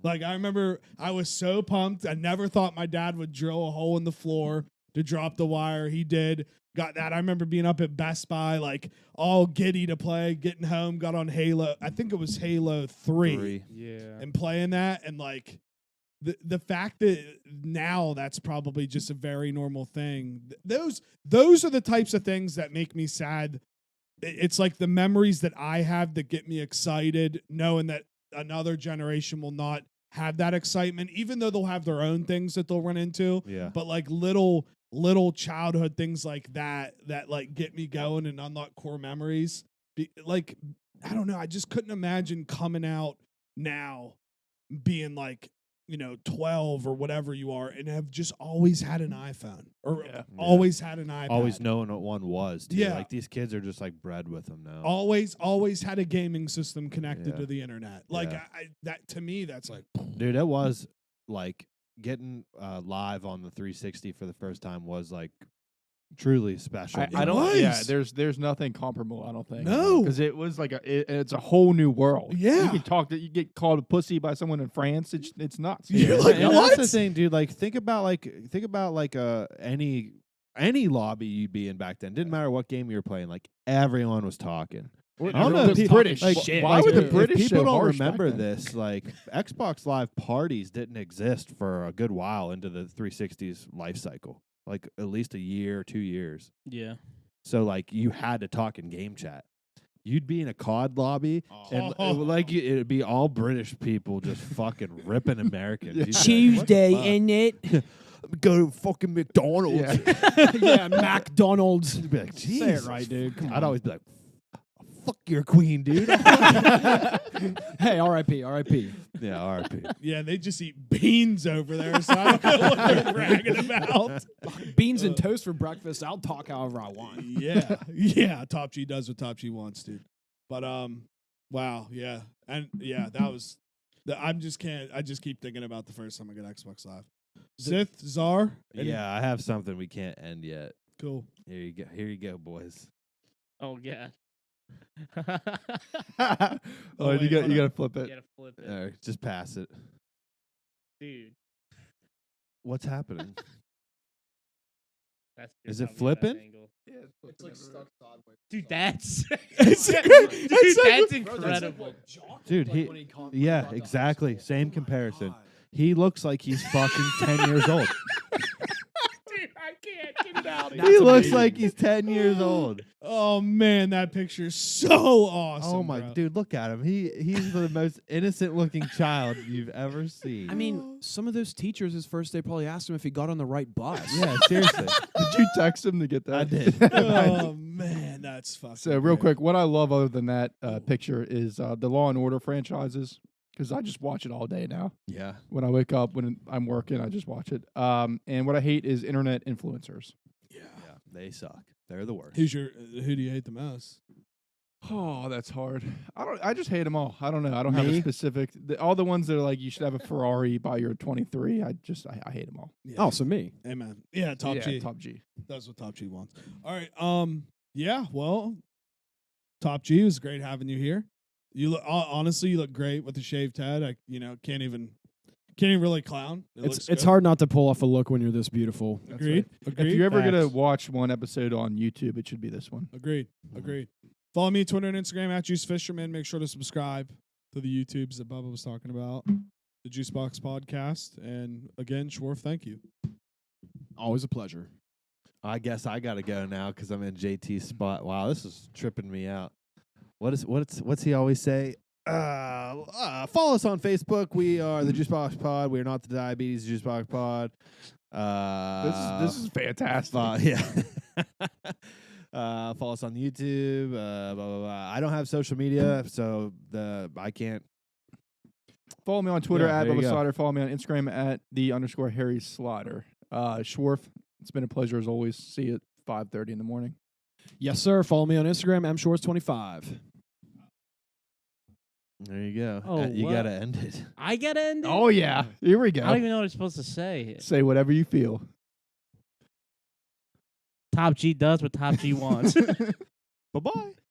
Like, I remember I was so pumped. I never thought my dad would drill a hole in the floor to drop the wire. He did. Got that. I remember being up at Best Buy, like all giddy to play, getting home, got on Halo. I think it was Halo 3. Yeah. And playing that, and like the fact that now that's probably just a very normal thing. Those are the types of things that make me sad. It's like the memories that I have that get me excited, knowing that another generation will not have that excitement, even though they'll have their own things that they'll run into. Yeah. But like little childhood things like that like get me going and unlock core memories. Like, I don't know. I just couldn't imagine coming out now being like, 12 or whatever you are, and have just always had an iPhone or always had an iPad. Always knowing what one was, too. Yeah. Like, these kids are just, like, bred with them now. Always had a gaming system connected Yeah. to the internet. Like, Yeah. that to me, that's like, Dude, it was, like, getting live on the 360 for the first time was, like, truly special. I don't. Yeah, was. there's nothing comparable. I don't think. No. because it was like it's a whole new world. Yeah. you can talk that you get called a pussy by someone in France. It's nuts. You're Yeah, like, and what? that's the thing, dude. Like, think about any lobby you'd be in back then. Didn't matter what game you were playing. Like, everyone was talking. I don't know if The people- British. like, shit, why would the dude. British If people so don't harsh back remember then? this, like, Xbox Live parties didn't exist for a good while into the 360's life cycle. Like, at least a year, 2 years. Yeah. So, like, you had to talk in game chat. You'd be in a COD lobby, and it'd be all British people just fucking ripping Americans. You'd be like, what the Tuesday, fuck? in it. Go to fucking McDonald's. Yeah. Yeah, McDonald's. You'd be like, Say it Jesus. right, dude. Come I'd on. always be like, fuck your queen, dude. Hey, R.I.P. R.I.P. Yeah, RP. Yeah, they just eat beans over there, so I don't know what they're bragging about. Beans and toast for breakfast. I'll talk however I want. Yeah. Top G does what Top G wants, dude. But wow, yeah, and yeah, that was. I just keep thinking about the first time I got Xbox Live. Sith Czar. Yeah, I have something we can't end yet. Cool. Here you go. Here you go, boys. Oh yeah. Oh, wait, you hold on. gotta flip it. Gotta flip it, All right, just pass it. dude. What's happening? That's Is it probably the best flipping? angle. Yeah, It's like stuck sideways. Dude, that's It's dude, it's that's like- incredible. Dude, yeah, exactly. Same comparison. He looks like he's fucking 10 years old. Dude, I can't get it out. He looks like he's 10 years old. Oh man, that picture's so awesome. Oh my bro. dude, look at him. He's the most innocent looking child you've ever seen. I mean, some of those teachers, his first day probably asked him if he got on the right bus. yeah, seriously. Did you text him to get that? I did. Oh man, that's fucking. So real great. quick, what I love other than that picture is the Law and Order franchises, because I just watch it all day now. Yeah. When I wake up, when I'm working, I just watch it. And what I hate is internet influencers. Yeah, they suck. They're the worst. Who do you hate the most? Oh, that's hard. I just hate them all. I don't know. I don't have a Me? specific. All the ones that are like you should have a Ferrari by your 23. I hate them all. Yeah. Oh, so me. Amen. Yeah, Top G. Top G. That's what Top G wants. All right. Yeah. Well, Top G, it was great having you here. You look honestly, you look great with the shaved head. I can't even really clown. It's looks hard not to pull off a look when you're this beautiful. That's Agreed. right. Agreed. If you're ever gonna Facts. watch one episode on YouTube, it should be this one. Agreed. Follow me Twitter and Instagram at Juice Fisherman. Make sure to subscribe to the YouTubes that Bubba was talking about, the Juicebox Podcast, and again, Schwarf, thank you. Always a pleasure. I guess I gotta go now because I'm in JT's spot. Wow, this is tripping me out. What's he always say? Follow us on Facebook. We are the Juicebox Pod. We are not the Diabetes Juicebox Pod. This is fantastic. Yeah. Follow us on YouTube. Blah, blah, blah. I don't have social media, so I can't. Follow me on Twitter Yeah, at there you Bubba go. Slider. Follow me on Instagram at _Harry Slider. Schwarf, it's been a pleasure as always. See you at 5:30 in the morning. Yes, sir. Follow me on Instagram, mshorts25. There you go. Oh, You what? gotta end it. I gotta end it. Oh yeah, here we I don't go. even know what I'm supposed to say. Say whatever you feel. Top G does what Top G wants. Bye bye.